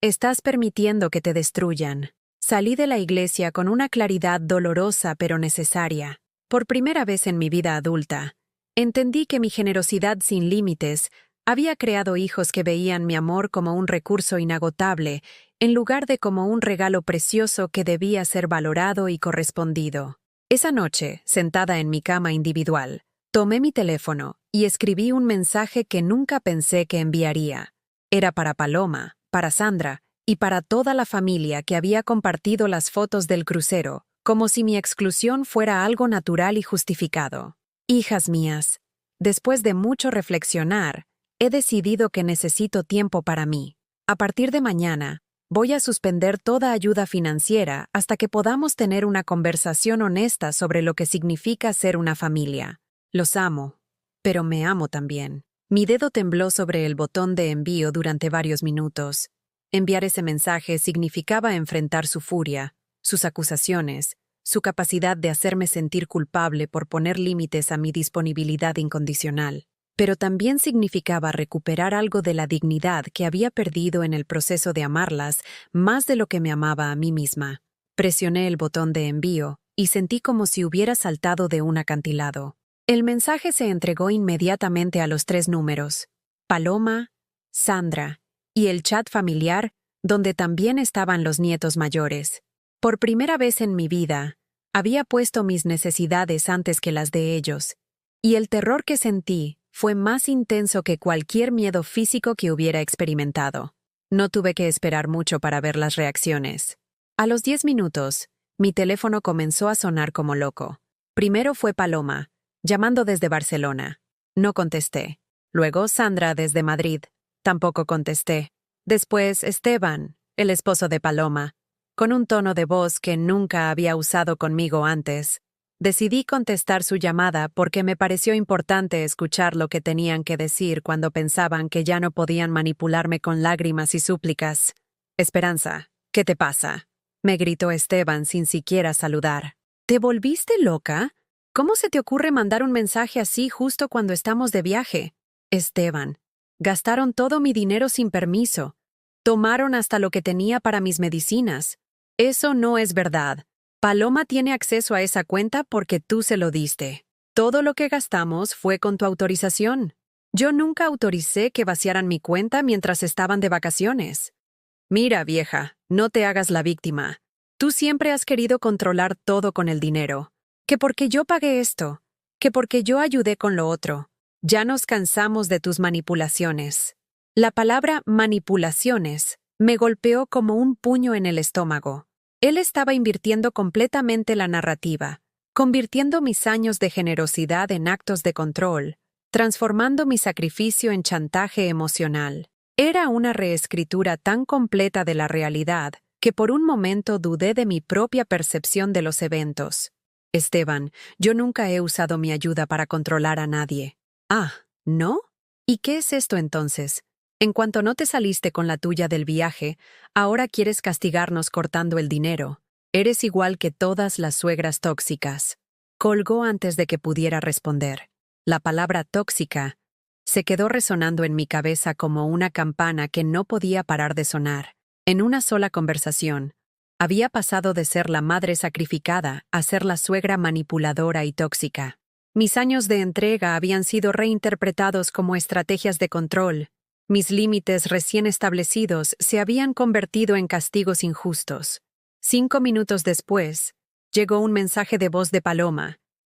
Estás permitiendo que te destruyan». Salí de la iglesia con una claridad dolorosa pero necesaria. Por primera vez en mi vida adulta, entendí que mi generosidad sin límites había creado hijos que veían mi amor como un recurso inagotable, en lugar de como un regalo precioso que debía ser valorado y correspondido. Esa noche, sentada en mi cama individual, tomé mi teléfono y escribí un mensaje que nunca pensé que enviaría. Era para Paloma, para Sandra y para toda la familia que había compartido las fotos del crucero, como si mi exclusión fuera algo natural y justificado. Hijas mías, después de mucho reflexionar, he decidido que necesito tiempo para mí. A partir de mañana, voy a suspender toda ayuda financiera hasta que podamos tener una conversación honesta sobre lo que significa ser una familia. Los amo, pero me amo también. Mi dedo tembló sobre el botón de envío durante varios minutos. Enviar ese mensaje significaba enfrentar su furia, sus acusaciones, su capacidad de hacerme sentir culpable por poner límites a mi disponibilidad incondicional. Pero también significaba recuperar algo de la dignidad que había perdido en el proceso de amarlas más de lo que me amaba a mí misma. Presioné el botón de envío y sentí como si hubiera saltado de un acantilado. El mensaje se entregó inmediatamente a los 3 números: Paloma, Sandra y el chat familiar, donde también estaban los nietos mayores. Por primera vez en mi vida, había puesto mis necesidades antes que las de ellos, y el terror que sentí fue más intenso que cualquier miedo físico que hubiera experimentado. No tuve que esperar mucho para ver las reacciones. A los 10 minutos, mi teléfono comenzó a sonar como loco. Primero fue Paloma, llamando desde Barcelona. No contesté. Luego Sandra desde Madrid. Tampoco contesté. Después Esteban, el esposo de Paloma, con un tono de voz que nunca había usado conmigo antes. Decidí contestar su llamada porque me pareció importante escuchar lo que tenían que decir cuando pensaban que ya no podían manipularme con lágrimas y súplicas. «Esperanza, ¿qué te pasa?», me gritó Esteban sin siquiera saludar. «¿Te volviste loca? ¿Cómo se te ocurre mandar un mensaje así justo cuando estamos de viaje?» «Esteban, gastaron todo mi dinero sin permiso. Tomaron hasta lo que tenía para mis medicinas. Eso no es verdad. Paloma tiene acceso a esa cuenta porque tú se lo diste. Todo lo que gastamos fue con tu autorización. Yo nunca autoricé que vaciaran mi cuenta mientras estaban de vacaciones. Mira, vieja, no te hagas la víctima. Tú siempre has querido controlar todo con el dinero. Que porque yo pagué esto, que porque yo ayudé con lo otro. Ya nos cansamos de tus manipulaciones». La palabra manipulaciones me golpeó como un puño en el estómago. Él estaba invirtiendo completamente la narrativa, convirtiendo mis años de generosidad en actos de control, transformando mi sacrificio en chantaje emocional. Era una reescritura tan completa de la realidad que por un momento dudé de mi propia percepción de los eventos. «Esteban, yo nunca he usado mi ayuda para controlar a nadie». «Ah, ¿no? ¿Y qué es esto entonces? En cuanto no te saliste con la tuya del viaje, ahora quieres castigarnos cortando el dinero. Eres igual que todas las suegras tóxicas». Colgó antes de que pudiera responder. La palabra tóxica se quedó resonando en mi cabeza como una campana que no podía parar de sonar. En una sola conversación, había pasado de ser la madre sacrificada a ser la suegra manipuladora y tóxica. Mis años de entrega habían sido reinterpretados como estrategias de control. Mis límites recién establecidos se habían convertido en castigos injustos. 5 minutos después, llegó un mensaje de voz de Paloma,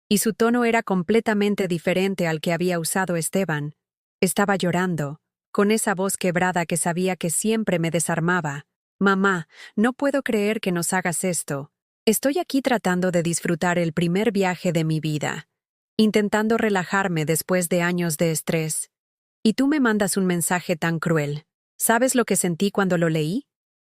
y su tono era completamente diferente al que había usado Esteban. Estaba llorando, con esa voz quebrada que sabía que siempre me desarmaba. «Mamá, no puedo creer que nos hagas esto. Estoy aquí tratando de disfrutar el primer viaje de mi vida, intentando relajarme después de años de estrés. Y tú me mandas un mensaje tan cruel. ¿Sabes lo que sentí cuando lo leí?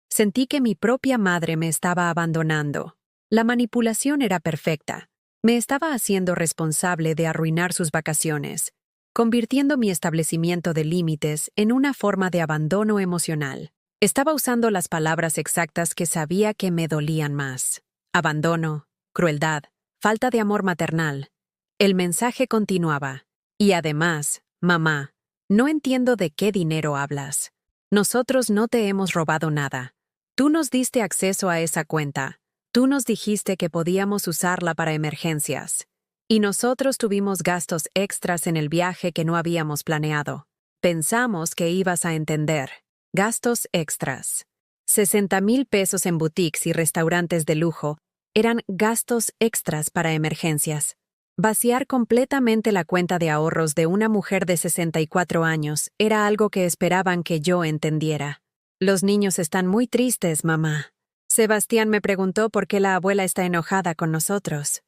Sentí que mi propia madre me estaba abandonando. La manipulación era perfecta. Me estaba haciendo responsable de arruinar sus vacaciones, convirtiendo mi establecimiento de límites en una forma de abandono emocional. Estaba usando las palabras exactas que sabía que me dolían más. Abandono, crueldad, falta de amor maternal. El mensaje continuaba. Y además, mamá, no entiendo de qué dinero hablas. Nosotros no te hemos robado nada. Tú nos diste acceso a esa cuenta. Tú nos dijiste que podíamos usarla para emergencias. Y nosotros tuvimos gastos extras en el viaje que no habíamos planeado. Pensamos que ibas a entender. Gastos extras. 60,000 pesos en boutiques y restaurantes de lujo eran gastos extras para emergencias. Vaciar completamente la cuenta de ahorros de una mujer de 64 años era algo que esperaban que yo entendiera. Los niños están muy tristes, mamá. Sebastián me preguntó por qué la abuela está enojada con nosotros.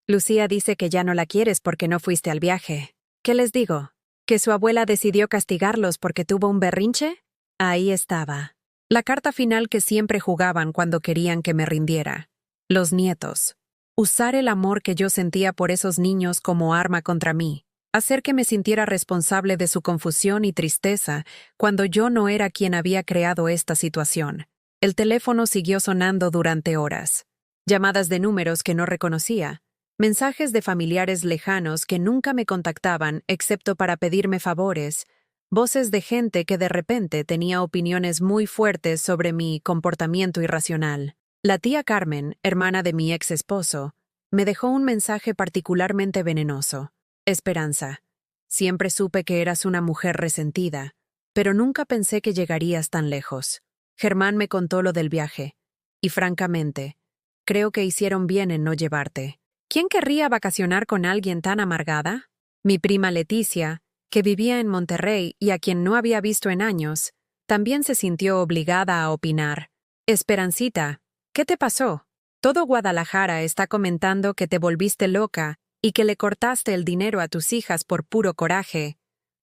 Lucía dice que ya no la quieres porque no fuiste al viaje. ¿Qué les digo? ¿Que su abuela decidió castigarlos porque tuvo un berrinche? Ahí estaba. La carta final que siempre jugaban cuando querían que me rindiera. Los nietos. Usar el amor que yo sentía por esos niños como arma contra mí. Hacer que me sintiera responsable de su confusión y tristeza cuando yo no era quien había creado esta situación. El teléfono siguió sonando durante horas. Llamadas de números que no reconocía. Mensajes de familiares lejanos que nunca me contactaban excepto para pedirme favores. Voces de gente que de repente tenía opiniones muy fuertes sobre mi comportamiento irracional. La tía Carmen, hermana de mi ex esposo, me dejó un mensaje particularmente venenoso. Esperanza. Siempre supe que eras una mujer resentida, pero nunca pensé que llegarías tan lejos. Germán me contó lo del viaje, y francamente, creo que hicieron bien en no llevarte. ¿Quién querría vacacionar con alguien tan amargada? Mi prima Leticia, que vivía en Monterrey y a quien no había visto en años, también se sintió obligada a opinar. Esperancita, ¿qué te pasó? Todo Guadalajara está comentando que te volviste loca y que le cortaste el dinero a tus hijas por puro coraje.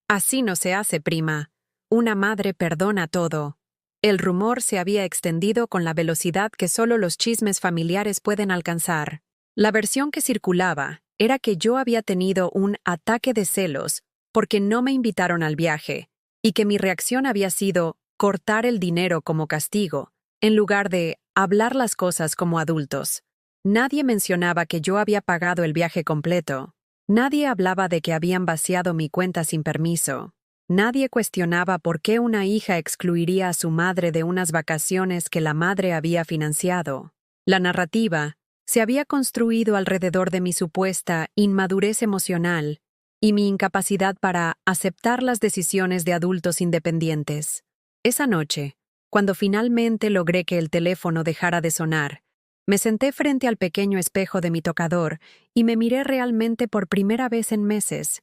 Así no se hace, prima. Una madre perdona todo. El rumor se había extendido con la velocidad que solo los chismes familiares pueden alcanzar. La versión que circulaba era que yo había tenido un ataque de celos porque no me invitaron al viaje, y que mi reacción había sido cortar el dinero como castigo, en lugar de hablar las cosas como adultos. Nadie mencionaba que yo había pagado el viaje completo. Nadie hablaba de que habían vaciado mi cuenta sin permiso. Nadie cuestionaba por qué una hija excluiría a su madre de unas vacaciones que la madre había financiado. La narrativa se había construido alrededor de mi supuesta inmadurez emocional y mi incapacidad para aceptar las decisiones de adultos independientes. Esa noche, cuando finalmente logré que el teléfono dejara de sonar, me senté frente al pequeño espejo de mi tocador y me miré realmente por primera vez en meses.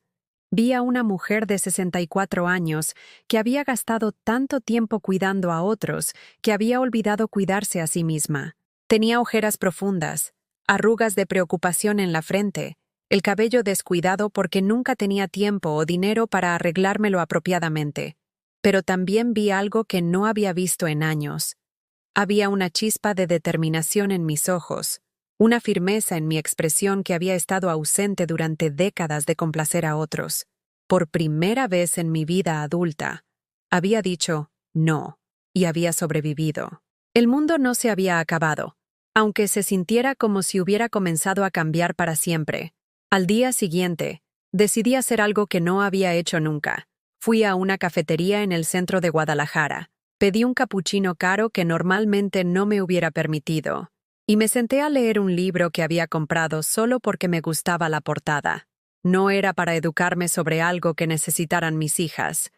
Vi a una mujer de 64 años que había gastado tanto tiempo cuidando a otros que había olvidado cuidarse a sí misma. Tenía ojeras profundas, arrugas de preocupación en la frente, el cabello descuidado porque nunca tenía tiempo o dinero para arreglármelo apropiadamente. Pero también vi algo que no había visto en años. Había una chispa de determinación en mis ojos, una firmeza en mi expresión que había estado ausente durante décadas de complacer a otros. Por primera vez en mi vida adulta, había dicho no, y había sobrevivido. El mundo no se había acabado, aunque se sintiera como si hubiera comenzado a cambiar para siempre. Al día siguiente, decidí hacer algo que no había hecho nunca. Fui a una cafetería en el centro de Guadalajara, pedí un capuchino caro que normalmente no me hubiera permitido, y me senté a leer un libro que había comprado solo porque me gustaba la portada. No era para educarme sobre algo que necesitaran mis hijas.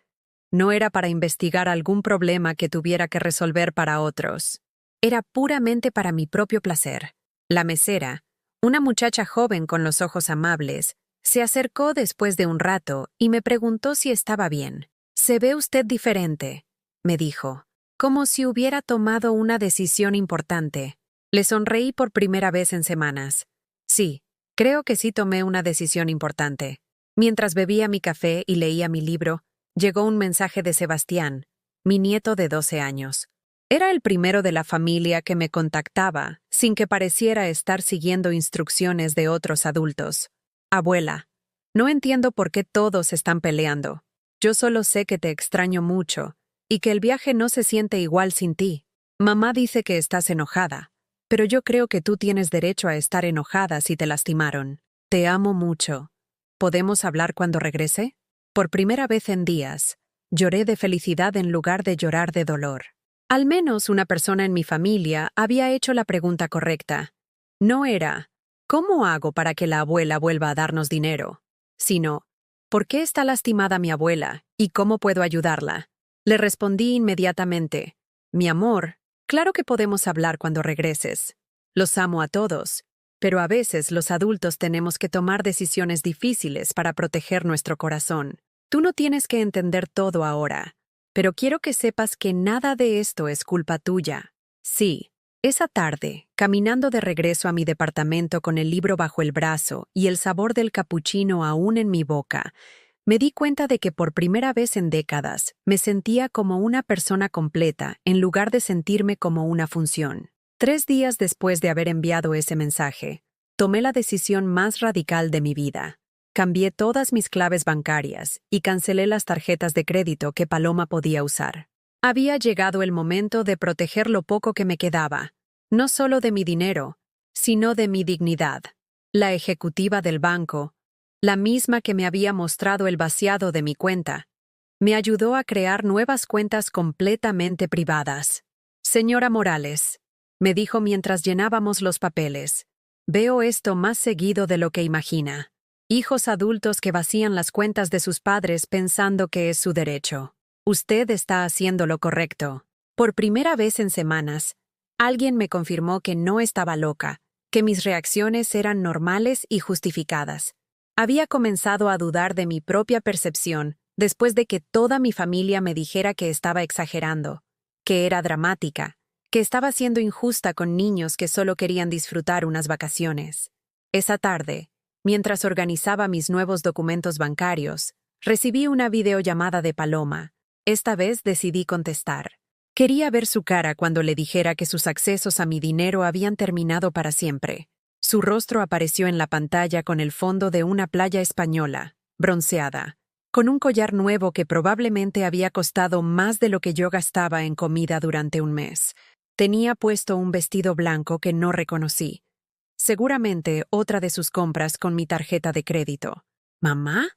No era para investigar algún problema que tuviera que resolver para otros. Era puramente para mi propio placer. La mesera, una muchacha joven con los ojos amables, se acercó después de un rato y me preguntó si estaba bien. «Se ve usted diferente», me dijo, como si hubiera tomado una decisión importante. Le sonreí por primera vez en semanas. Sí, creo que sí tomé una decisión importante. Mientras bebía mi café y leía mi libro, llegó un mensaje de Sebastián, mi nieto de 12 años. Era el primero de la familia que me contactaba, sin que pareciera estar siguiendo instrucciones de otros adultos. «Abuela, no entiendo por qué todos están peleando. Yo solo sé que te extraño mucho y que el viaje no se siente igual sin ti. Mamá dice que estás enojada, pero yo creo que tú tienes derecho a estar enojada si te lastimaron. Te amo mucho. ¿Podemos hablar cuando regrese?» Por primera vez en días, lloré de felicidad en lugar de llorar de dolor. Al menos una persona en mi familia había hecho la pregunta correcta. No era, ¿cómo hago para que la abuela vuelva a darnos dinero?, sino, ¿por qué está lastimada mi abuela y cómo puedo ayudarla? Le respondí inmediatamente, mi amor, claro que podemos hablar cuando regreses. Los amo a todos, pero a veces los adultos tenemos que tomar decisiones difíciles para proteger nuestro corazón. Tú no tienes que entender todo ahora, pero quiero que sepas que nada de esto es culpa tuya. Sí, esa tarde, caminando de regreso a mi departamento con el libro bajo el brazo y el sabor del capuchino aún en mi boca, me di cuenta de que por primera vez en décadas me sentía como una persona completa en lugar de sentirme como una función. 3 días después de haber enviado ese mensaje, tomé la decisión más radical de mi vida. Cambié todas mis claves bancarias y cancelé las tarjetas de crédito que Paloma podía usar. Había llegado el momento de proteger lo poco que me quedaba, no solo de mi dinero, sino de mi dignidad. La ejecutiva del banco, la misma que me había mostrado el vaciado de mi cuenta, me ayudó a crear nuevas cuentas completamente privadas. Señora Morales, me dijo mientras llenábamos los papeles, veo esto más seguido de lo que imagina. Hijos adultos que vacían las cuentas de sus padres pensando que es su derecho. Usted está haciendo lo correcto. Por primera vez en semanas, alguien me confirmó que no estaba loca, que mis reacciones eran normales y justificadas. Había comenzado a dudar de mi propia percepción después de que toda mi familia me dijera que estaba exagerando, que era dramática, que estaba siendo injusta con niños que solo querían disfrutar unas vacaciones. Esa tarde, mientras organizaba mis nuevos documentos bancarios, recibí una videollamada de Paloma. Esta vez decidí contestar. Quería ver su cara cuando le dijera que sus accesos a mi dinero habían terminado para siempre. Su rostro apareció en la pantalla con el fondo de una playa española, bronceada, con un collar nuevo que probablemente había costado más de lo que yo gastaba en comida durante un mes. Tenía puesto un vestido blanco que no reconocí. Seguramente otra de sus compras con mi tarjeta de crédito. ¿Mamá?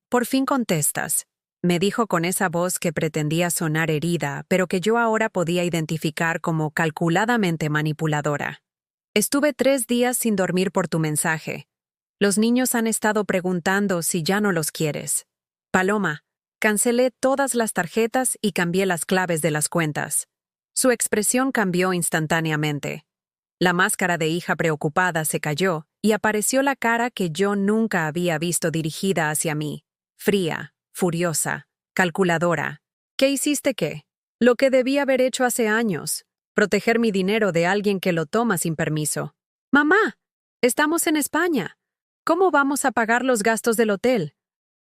Por fin contestas, me dijo con esa voz que pretendía sonar herida, pero que yo ahora podía identificar como calculadamente manipuladora. Estuve 3 días sin dormir por tu mensaje. Los niños han estado preguntando si ya no los quieres. Paloma, cancelé todas las tarjetas y cambié las claves de las cuentas. Su expresión cambió instantáneamente. La máscara de hija preocupada se cayó y apareció la cara que yo nunca había visto dirigida hacia mí. Fría, furiosa, calculadora. ¿Qué hiciste qué? Lo que debí haber hecho hace años. Proteger mi dinero de alguien que lo toma sin permiso. Mamá, estamos en España. ¿Cómo vamos a pagar los gastos del hotel?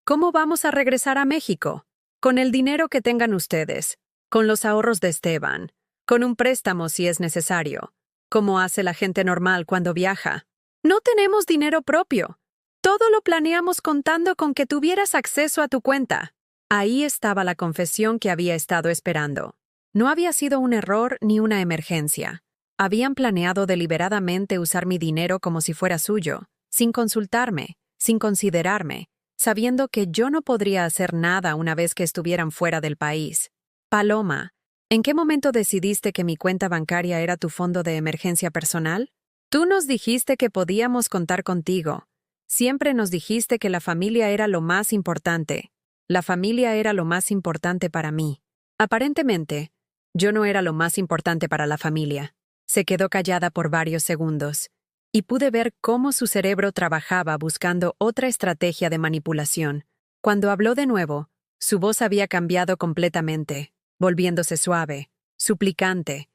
¿Cómo vamos a regresar a México? Con el dinero que tengan ustedes, con los ahorros de Esteban, con un préstamo si es necesario, como hace la gente normal cuando viaja. No tenemos dinero propio. Todo lo planeamos contando con que tuvieras acceso a tu cuenta. Ahí estaba la confesión que había estado esperando. No había sido un error ni una emergencia. Habían planeado deliberadamente usar mi dinero como si fuera suyo, sin consultarme, sin considerarme, sabiendo que yo no podría hacer nada una vez que estuvieran fuera del país. Paloma, ¿en qué momento decidiste que mi cuenta bancaria era tu fondo de emergencia personal? Tú nos dijiste que podíamos contar contigo. Siempre nos dijiste que la familia era lo más importante. La familia era lo más importante para mí. Aparentemente, yo no era lo más importante para la familia. Se quedó callada por varios segundos, y pude ver cómo su cerebro trabajaba buscando otra estrategia de manipulación. Cuando habló de nuevo, su voz había cambiado completamente, volviéndose suave, suplicante,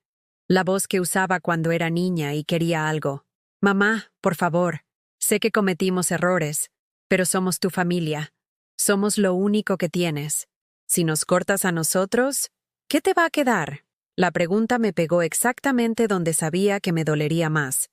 la voz que usaba cuando era niña y quería algo. Mamá, por favor, sé que cometimos errores, pero somos tu familia. Somos lo único que tienes. Si nos cortas a nosotros, ¿qué te va a quedar? La pregunta me pegó exactamente donde sabía que me dolería más.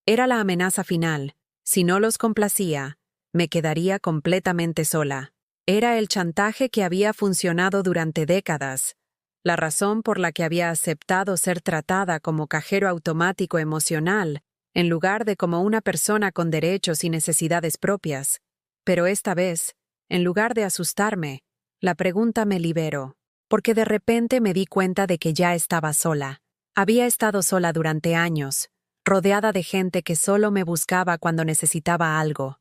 Era la amenaza final. Si no los complacía, me quedaría completamente sola. Era el chantaje que había funcionado durante décadas, la razón por la que había aceptado ser tratada como cajero automático emocional, en lugar de como una persona con derechos y necesidades propias. Pero esta vez, en lugar de asustarme, la pregunta me liberó, porque de repente me di cuenta de que ya estaba sola. Había estado sola durante años, rodeada de gente que solo me buscaba cuando necesitaba algo,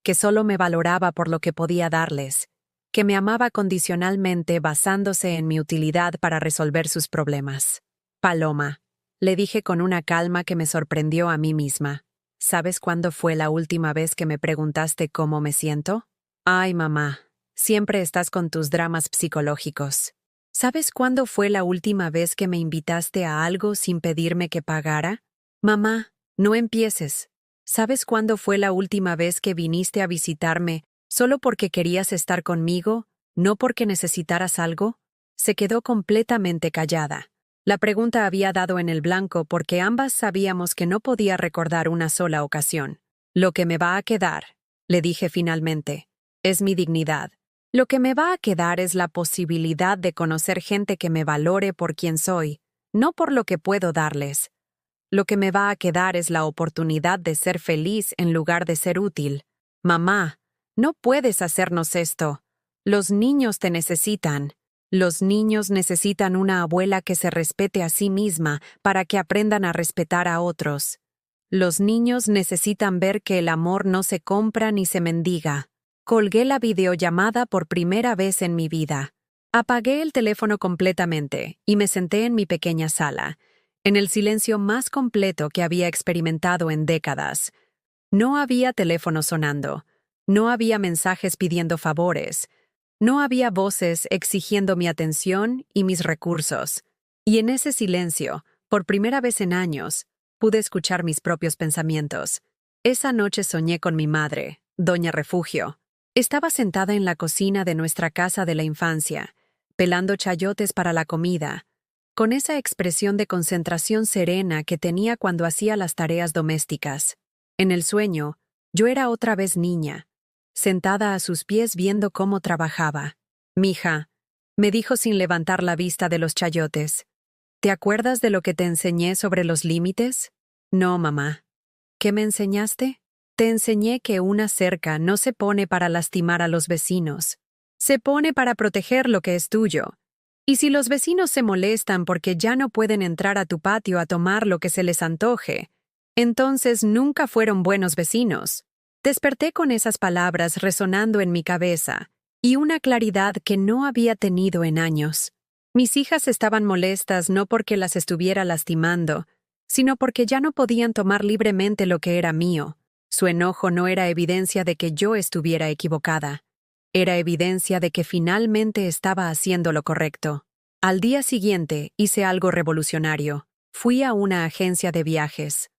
que solo me valoraba por lo que podía darles, que me amaba condicionalmente basándose en mi utilidad para resolver sus problemas. Paloma, le dije con una calma que me sorprendió a mí misma. ¿sabes cuándo fue la última vez que me preguntaste cómo me siento? Ay, mamá, siempre estás con tus dramas psicológicos. ¿Sabes cuándo fue la última vez que me invitaste a algo sin pedirme que pagara? Mamá, no empieces. ¿Sabes cuándo fue la última vez que viniste a visitarme solo porque querías estar conmigo, no porque necesitaras algo? Se quedó completamente callada. La pregunta había dado en el blanco porque ambas sabíamos que no podía recordar una sola ocasión. Lo que me va a quedar, le dije finalmente, es mi dignidad. Lo que me va a quedar es la posibilidad de conocer gente que me valore por quien soy, no por lo que puedo darles. Lo que me va a quedar es la oportunidad de ser feliz en lugar de ser útil. Mamá, no puedes hacernos esto. Los niños te necesitan. Los niños necesitan una abuela que se respete a sí misma para que aprendan a respetar a otros. Los niños necesitan ver que el amor no se compra ni se mendiga. Colgué la videollamada por primera vez en mi vida. Apagué el teléfono completamente y me senté en mi pequeña sala, en el silencio más completo que había experimentado en décadas. No había teléfono sonando, no había mensajes pidiendo favores, no había voces exigiendo mi atención y mis recursos. Y en ese silencio, por primera vez en años, pude escuchar mis propios pensamientos. Esa noche soñé con mi madre, Doña Refugio. Estaba sentada en la cocina de nuestra casa de la infancia, pelando chayotes para la comida, con esa expresión de concentración serena que tenía cuando hacía las tareas domésticas. En el sueño, yo era otra vez niña, sentada a sus pies viendo cómo trabajaba. «Mija», me dijo sin levantar la vista de los chayotes, «¿te acuerdas de lo que te enseñé sobre los límites?» «No, mamá». «¿Qué me enseñaste?» «Te enseñé que una cerca no se pone para lastimar a los vecinos. Se pone para proteger lo que es tuyo. Y si los vecinos se molestan porque ya no pueden entrar a tu patio a tomar lo que se les antoje, entonces nunca fueron buenos vecinos». Desperté con esas palabras resonando en mi cabeza, y una claridad que no había tenido en años. Mis hijas estaban molestas no porque las estuviera lastimando, sino porque ya no podían tomar libremente lo que era mío. Su enojo no era evidencia de que yo estuviera equivocada. Era evidencia de que finalmente estaba haciendo lo correcto. Al día siguiente hice algo revolucionario. Fui a una agencia de viajes.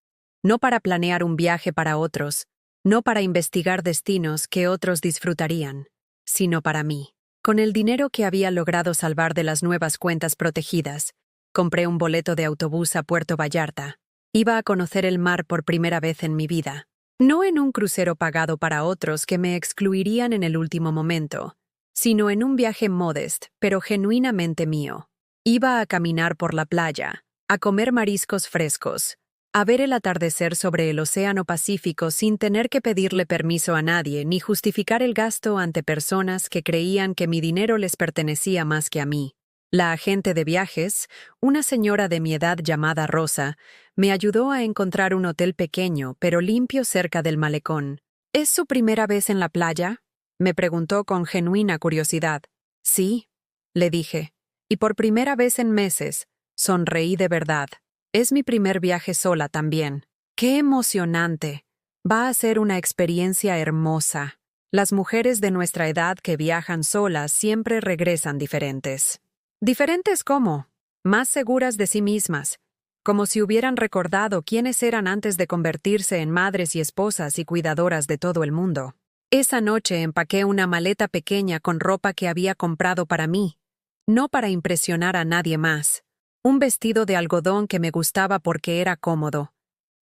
No para planear un viaje para otros, no para investigar destinos que otros disfrutarían, sino para mí. Con el dinero que había logrado salvar de las nuevas cuentas protegidas, compré un boleto de autobús a Puerto Vallarta. Iba a conocer el mar por primera vez en mi vida. No en un crucero pagado para otros que me excluirían en el último momento, sino en un viaje modest, pero genuinamente mío. Iba a caminar por la playa, a comer mariscos frescos, a ver el atardecer sobre el Océano Pacífico sin tener que pedirle permiso a nadie ni justificar el gasto ante personas que creían que mi dinero les pertenecía más que a mí. La agente de viajes, una señora de mi edad llamada Rosa, me ayudó a encontrar un hotel pequeño pero limpio cerca del malecón. ¿Es su primera vez en la playa?, me preguntó con genuina curiosidad. Sí, le dije, y por primera vez en meses, sonreí de verdad. Es mi primer viaje sola también. ¡Qué emocionante! Va a ser una experiencia hermosa. Las mujeres de nuestra edad que viajan solas siempre regresan diferentes. ¿Diferentes cómo? Más seguras de sí mismas, como si hubieran recordado quiénes eran antes de convertirse en madres y esposas y cuidadoras de todo el mundo. Esa noche empaqué una maleta pequeña con ropa que había comprado para mí, no para impresionar a nadie más. Un vestido de algodón que me gustaba porque era cómodo,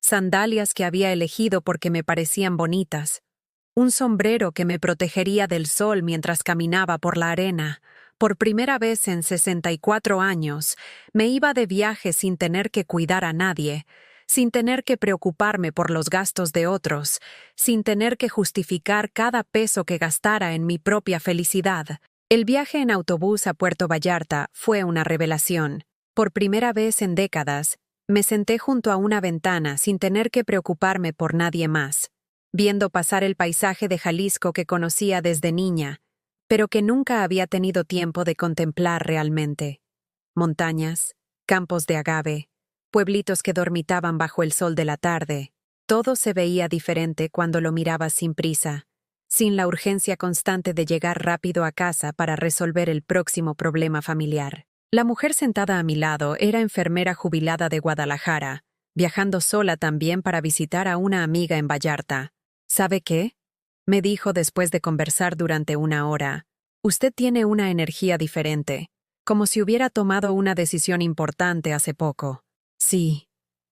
sandalias que había elegido porque me parecían bonitas, un sombrero que me protegería del sol mientras caminaba por la arena. Por primera vez en 64 años, me iba de viaje sin tener que cuidar a nadie, sin tener que preocuparme por los gastos de otros, sin tener que justificar cada peso que gastara en mi propia felicidad. El viaje en autobús a Puerto Vallarta fue una revelación. Por primera vez en décadas, me senté junto a una ventana sin tener que preocuparme por nadie más, viendo pasar el paisaje de Jalisco que conocía desde niña, pero que nunca había tenido tiempo de contemplar realmente. Montañas, campos de agave, pueblitos que dormitaban bajo el sol de la tarde, Todo se veía diferente cuando lo miraba sin prisa, sin la urgencia constante de llegar rápido a casa para resolver el próximo problema familiar. La mujer sentada a mi lado era enfermera jubilada de Guadalajara, viajando sola también para visitar a una amiga en Vallarta. ¿Sabe qué? Me dijo después de conversar durante una hora. Usted tiene una energía diferente, como si hubiera tomado una decisión importante hace poco. Sí,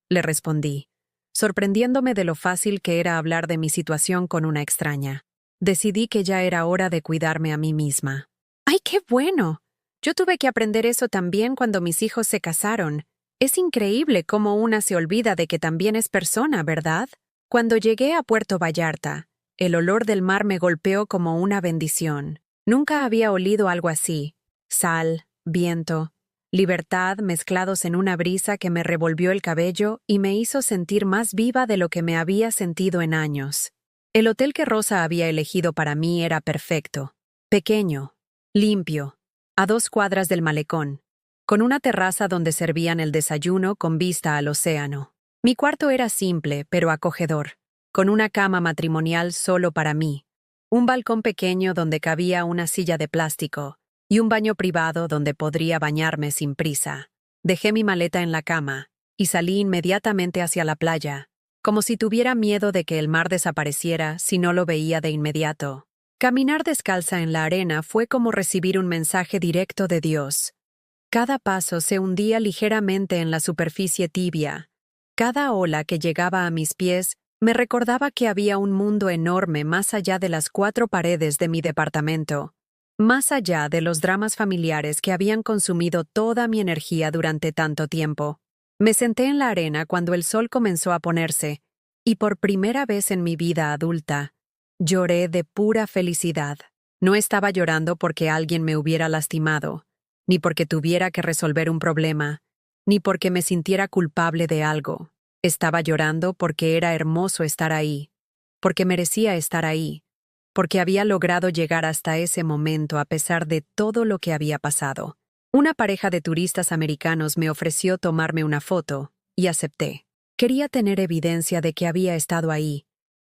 le respondí, sorprendiéndome de lo fácil que era hablar de mi situación con una extraña. Decidí que ya era hora de cuidarme a mí misma. ¡Ay, qué bueno! Yo tuve que aprender eso también cuando mis hijos se casaron. Es increíble cómo una se olvida de que también es persona, ¿verdad? Cuando llegué a Puerto Vallarta, el olor del mar me golpeó como una bendición. Nunca había olido algo así. Sal, viento, libertad mezclados en una brisa que me revolvió el cabello y me hizo sentir más viva de lo que me había sentido en años. El hotel que Rosa había elegido para mí era perfecto. Pequeño, limpio, a 2 cuadras del malecón, con una terraza donde servían el desayuno con vista al océano. Mi cuarto era simple, pero acogedor, con una cama matrimonial solo para mí, un balcón pequeño donde cabía una silla de plástico y un baño privado donde podría bañarme sin prisa. Dejé mi maleta en la cama y salí inmediatamente hacia la playa, como si tuviera miedo de que el mar desapareciera si no lo veía de inmediato. Caminar descalza en la arena fue como recibir un mensaje directo de Dios. Cada paso se hundía ligeramente en la superficie tibia. Cada ola que llegaba a mis pies me recordaba que había un mundo enorme más allá de las 4 paredes de mi departamento, más allá de los dramas familiares que habían consumido toda mi energía durante tanto tiempo. Me senté en la arena cuando el sol comenzó a ponerse, y por primera vez en mi vida adulta, lloré de pura felicidad. No estaba llorando porque alguien me hubiera lastimado, ni porque tuviera que resolver un problema, ni porque me sintiera culpable de algo. Estaba llorando porque era hermoso estar ahí, porque merecía estar ahí, porque había logrado llegar hasta ese momento a pesar de todo lo que había pasado. Una pareja de turistas americanos me ofreció tomarme una foto, y acepté. Quería tener evidencia de que había estado ahí,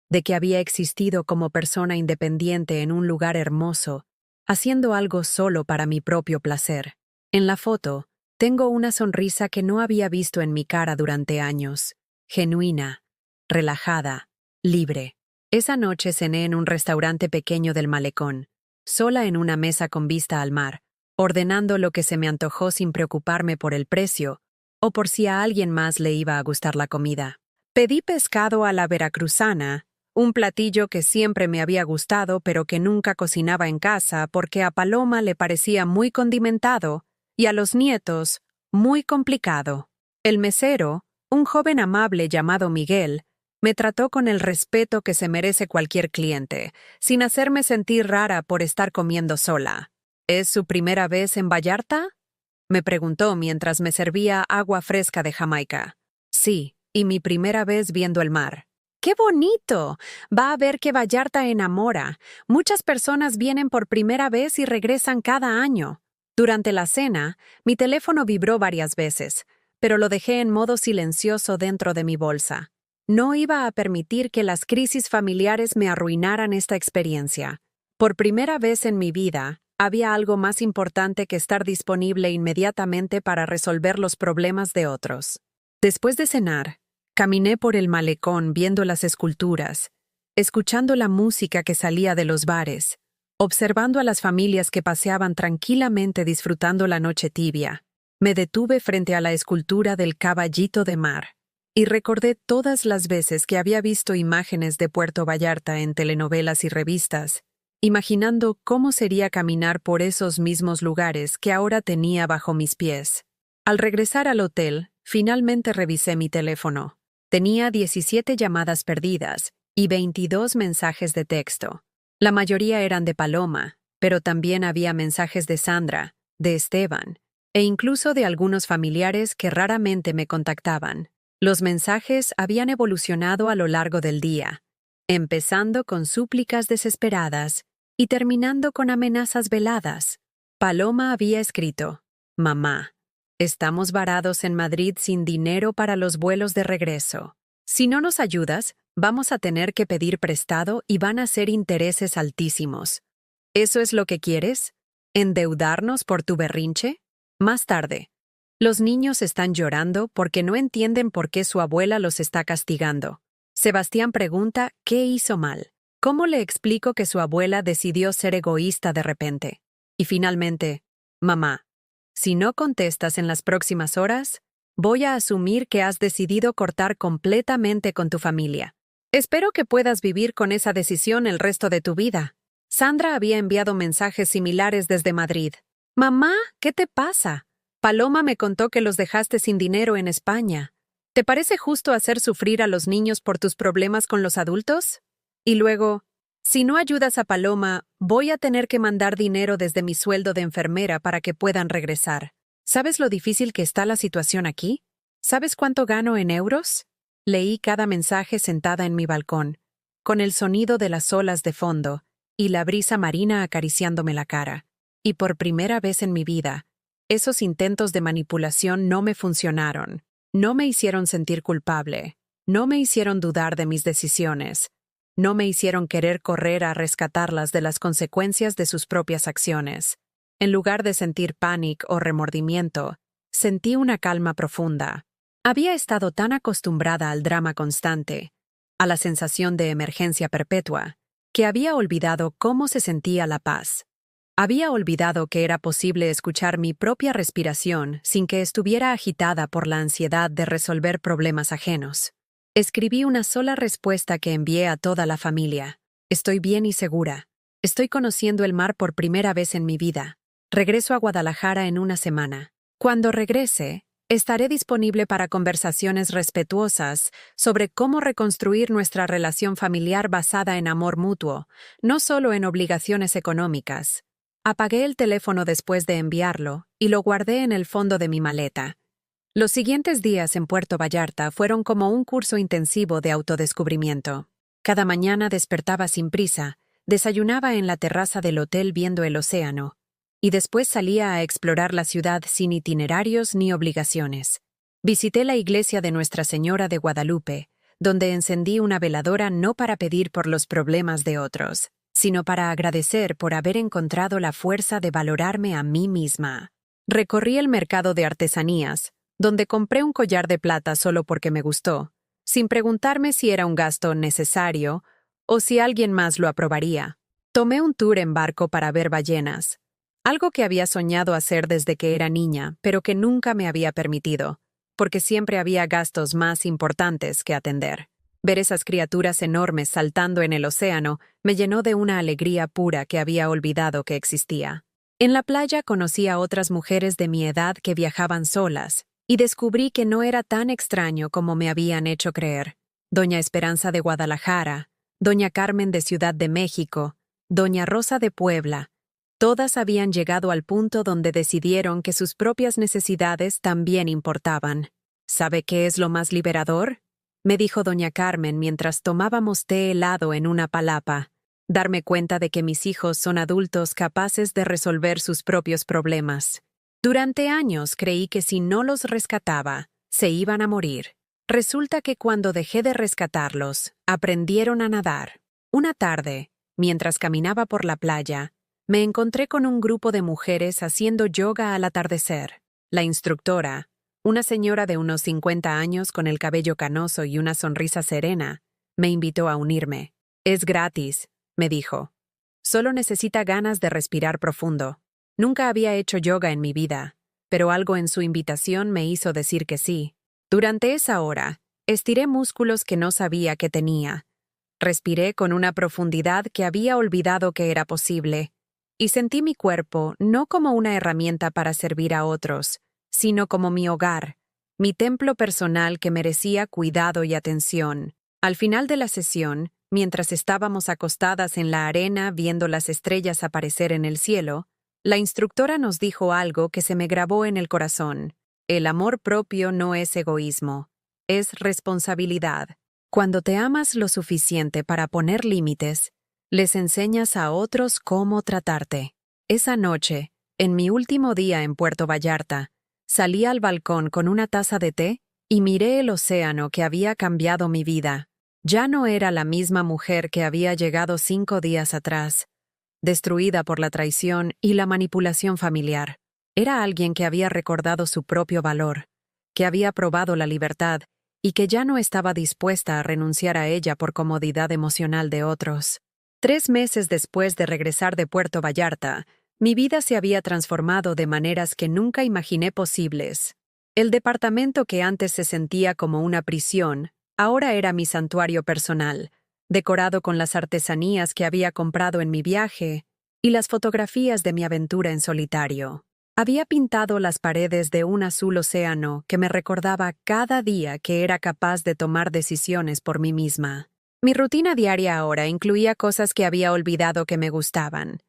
de que había existido como persona independiente en un lugar hermoso, haciendo algo solo para mi propio placer. En la foto, tengo una sonrisa que no había visto en mi cara durante años. Genuina, relajada, libre. Esa noche cené en un restaurante pequeño del malecón, sola en una mesa con vista al mar, ordenando lo que se me antojó sin preocuparme por el precio o por si a alguien más le iba a gustar la comida. Pedí pescado a la veracruzana, un platillo que siempre me había gustado pero que nunca cocinaba en casa porque a Paloma le parecía muy condimentado y a los nietos muy complicado. El mesero, un joven amable llamado Miguel, me trató con el respeto que se merece cualquier cliente, sin hacerme sentir rara por estar comiendo sola. ¿Es su primera vez en Vallarta?, me preguntó mientras me servía agua fresca de Jamaica. Sí, y mi primera vez viendo el mar. ¡Qué bonito! Va a ver que Vallarta enamora. Muchas personas vienen por primera vez y regresan cada año. Durante la cena, mi teléfono vibró varias veces, pero lo dejé en modo silencioso dentro de mi bolsa. No iba a permitir que las crisis familiares me arruinaran esta experiencia. Por primera vez en mi vida, había algo más importante que estar disponible inmediatamente para resolver los problemas de otros. Después de cenar, caminé por el malecón viendo las esculturas, escuchando la música que salía de los bares, observando a las familias que paseaban tranquilamente disfrutando la noche tibia. Me detuve frente a la escultura del caballito de mar y recordé todas las veces que había visto imágenes de Puerto Vallarta en telenovelas y revistas, imaginando cómo sería caminar por esos mismos lugares que ahora tenía bajo mis pies. Al regresar al hotel, finalmente revisé mi teléfono. Tenía 17 llamadas perdidas y 22 mensajes de texto. La mayoría eran de Paloma, pero también había mensajes de Sandra, de Esteban, e incluso de algunos familiares que raramente me contactaban. Los mensajes habían evolucionado a lo largo del día, empezando con súplicas desesperadas y terminando con amenazas veladas. Paloma había escrito: «Mamá, estamos varados en Madrid sin dinero para los vuelos de regreso. Si no nos ayudas, vamos a tener que pedir prestado y van a ser intereses altísimos. ¿Eso es lo que quieres? ¿Endeudarnos por tu berrinche? Más tarde. Los niños están llorando porque no entienden por qué su abuela los está castigando. Sebastián pregunta qué hizo mal. ¿Cómo le explico que su abuela decidió ser egoísta de repente? Y finalmente, mamá, si no contestas en las próximas horas, voy a asumir que has decidido cortar completamente con tu familia. Espero que puedas vivir con esa decisión el resto de tu vida. Sandra había enviado mensajes similares desde Madrid. Mamá, ¿qué te pasa? Paloma me contó que los dejaste sin dinero en España. ¿Te parece justo hacer sufrir a los niños por tus problemas con los adultos? Y luego, si no ayudas a Paloma, voy a tener que mandar dinero desde mi sueldo de enfermera para que puedan regresar. ¿Sabes lo difícil que está la situación aquí? ¿Sabes cuánto gano en euros? Leí cada mensaje sentada en mi balcón, con el sonido de las olas de fondo y la brisa marina acariciándome la cara. Y por primera vez en mi vida, esos intentos de manipulación no me funcionaron. No me hicieron sentir culpable. No me hicieron dudar de mis decisiones. No me hicieron querer correr a rescatarlas de las consecuencias de sus propias acciones. En lugar de sentir pánico o remordimiento, sentí una calma profunda. Había estado tan acostumbrada al drama constante, a la sensación de emergencia perpetua, que había olvidado cómo se sentía la paz. Había olvidado que era posible escuchar mi propia respiración sin que estuviera agitada por la ansiedad de resolver problemas ajenos. Escribí una sola respuesta que envié a toda la familia. Estoy bien y segura. Estoy conociendo el mar por primera vez en mi vida. Regreso a Guadalajara en una semana. Cuando regrese, estaré disponible para conversaciones respetuosas sobre cómo reconstruir nuestra relación familiar basada en amor mutuo, no solo en obligaciones económicas. Apagué el teléfono después de enviarlo y lo guardé en el fondo de mi maleta. Los siguientes días en Puerto Vallarta fueron como un curso intensivo de autodescubrimiento. Cada mañana despertaba sin prisa, desayunaba en la terraza del hotel viendo el océano, y después salía a explorar la ciudad sin itinerarios ni obligaciones. Visité la iglesia de Nuestra Señora de Guadalupe, donde encendí una veladora no para pedir por los problemas de otros, sino para agradecer por haber encontrado la fuerza de valorarme a mí misma. Recorrí el mercado de artesanías, donde compré un collar de plata solo porque me gustó, sin preguntarme si era un gasto necesario o si alguien más lo aprobaría. Tomé un tour en barco para ver ballenas, algo que había soñado hacer desde que era niña, pero que nunca me había permitido, porque siempre había gastos más importantes que atender. Ver esas criaturas enormes saltando en el océano me llenó de una alegría pura que había olvidado que existía. En la playa conocí a otras mujeres de mi edad que viajaban solas, y descubrí que no era tan extraño como me habían hecho creer. Doña Esperanza de Guadalajara, Doña Carmen de Ciudad de México, Doña Rosa de Puebla, todas habían llegado al punto donde decidieron que sus propias necesidades también importaban. ¿Sabe qué es lo más liberador?, me dijo Doña Carmen mientras tomábamos té helado en una palapa. Darme cuenta de que mis hijos son adultos capaces de resolver sus propios problemas. Durante años creí que si no los rescataba, se iban a morir. Resulta que cuando dejé de rescatarlos, aprendieron a nadar. Una tarde, mientras caminaba por la playa, me encontré con un grupo de mujeres haciendo yoga al atardecer. La instructora, una señora de unos 50 años con el cabello canoso y una sonrisa serena, me invitó a unirme. Es gratis, me dijo. Solo necesita ganas de respirar profundo. Nunca había hecho yoga en mi vida, pero algo en su invitación me hizo decir que sí. Durante esa hora, estiré músculos que no sabía que tenía. Respiré con una profundidad que había olvidado que era posible, y sentí mi cuerpo no como una herramienta para servir a otros, sino como mi hogar, mi templo personal que merecía cuidado y atención. Al final de la sesión, mientras estábamos acostadas en la arena viendo las estrellas aparecer en el cielo, la instructora nos dijo algo que se me grabó en el corazón. El amor propio no es egoísmo, es responsabilidad. Cuando te amas lo suficiente para poner límites, les enseñas a otros cómo tratarte. Esa noche, en mi último día en Puerto Vallarta, salí al balcón con una taza de té y miré el océano que había cambiado mi vida. Ya no era la misma mujer que había llegado 5 días atrás, destruida por la traición y la manipulación familiar. Era alguien que había recordado su propio valor, que había probado la libertad y que ya no estaba dispuesta a renunciar a ella por comodidad emocional de otros. 3 meses después de regresar de Puerto Vallarta, mi vida se había transformado de maneras que nunca imaginé posibles. El departamento que antes se sentía como una prisión, ahora era mi santuario personal, decorado con las artesanías que había comprado en mi viaje y las fotografías de mi aventura en solitario. Había pintado las paredes de un azul océano que me recordaba cada día que era capaz de tomar decisiones por mí misma. Mi rutina diaria ahora incluía cosas que había olvidado que me gustaban.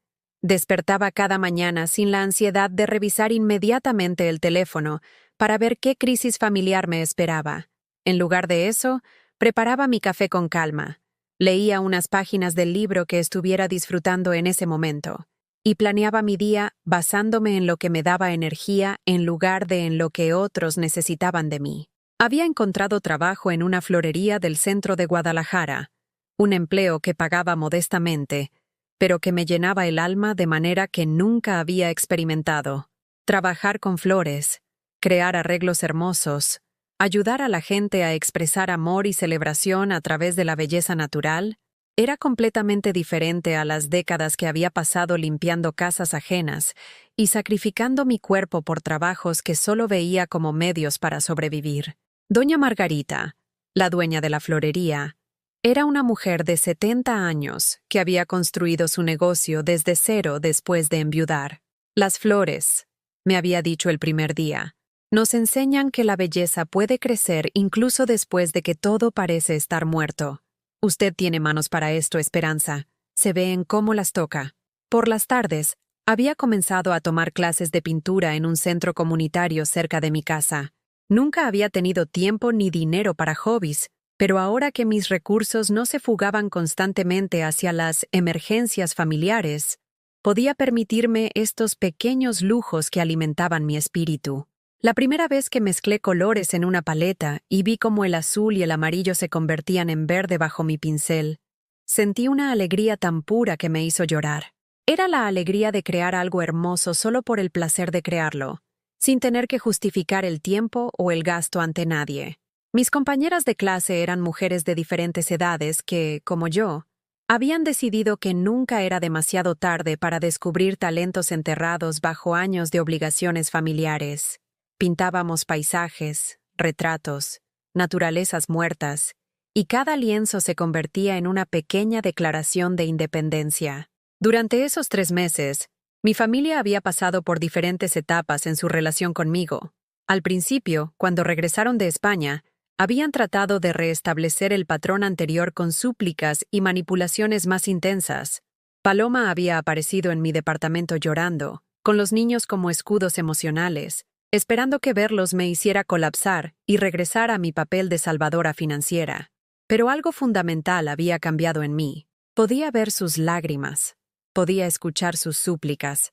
Despertaba cada mañana sin la ansiedad de revisar inmediatamente el teléfono para ver qué crisis familiar me esperaba. En lugar de eso, preparaba mi café con calma. Leía unas páginas del libro que estuviera disfrutando en ese momento y planeaba mi día basándome en lo que me daba energía en lugar de en lo que otros necesitaban de mí. Había encontrado trabajo en una florería del centro de Guadalajara, un empleo que pagaba modestamente, pero que me llenaba el alma de manera que nunca había experimentado. Trabajar con flores, crear arreglos hermosos, ayudar a la gente a expresar amor y celebración a través de la belleza natural, era completamente diferente a las décadas que había pasado limpiando casas ajenas y sacrificando mi cuerpo por trabajos que solo veía como medios para sobrevivir. Doña Margarita, la dueña de la florería, era una mujer de 70 años que había construido su negocio desde cero después de enviudar. Las flores, me había dicho el primer día, nos enseñan que la belleza puede crecer incluso después de que todo parece estar muerto. Usted tiene manos para esto, Esperanza. Se ve en cómo las toca. Por las tardes, había comenzado a tomar clases de pintura en un centro comunitario cerca de mi casa. Nunca había tenido tiempo ni dinero para hobbies, pero ahora que mis recursos no se fugaban constantemente hacia las emergencias familiares, podía permitirme estos pequeños lujos que alimentaban mi espíritu. La primera vez que mezclé colores en una paleta y vi cómo el azul y el amarillo se convertían en verde bajo mi pincel, sentí una alegría tan pura que me hizo llorar. Era la alegría de crear algo hermoso solo por el placer de crearlo, sin tener que justificar el tiempo o el gasto ante nadie. Mis compañeras de clase eran mujeres de diferentes edades que, como yo, habían decidido que nunca era demasiado tarde para descubrir talentos enterrados bajo años de obligaciones familiares. Pintábamos paisajes, retratos, naturalezas muertas, y cada lienzo se convertía en una pequeña declaración de independencia. Durante esos 3 meses, mi familia había pasado por diferentes etapas en su relación conmigo. Al principio, cuando regresaron de España, habían tratado de restablecer el patrón anterior con súplicas y manipulaciones más intensas. Paloma había aparecido en mi departamento llorando, con los niños como escudos emocionales, esperando que verlos me hiciera colapsar y regresar a mi papel de salvadora financiera. Pero algo fundamental había cambiado en mí. Podía ver sus lágrimas, podía escuchar sus súplicas,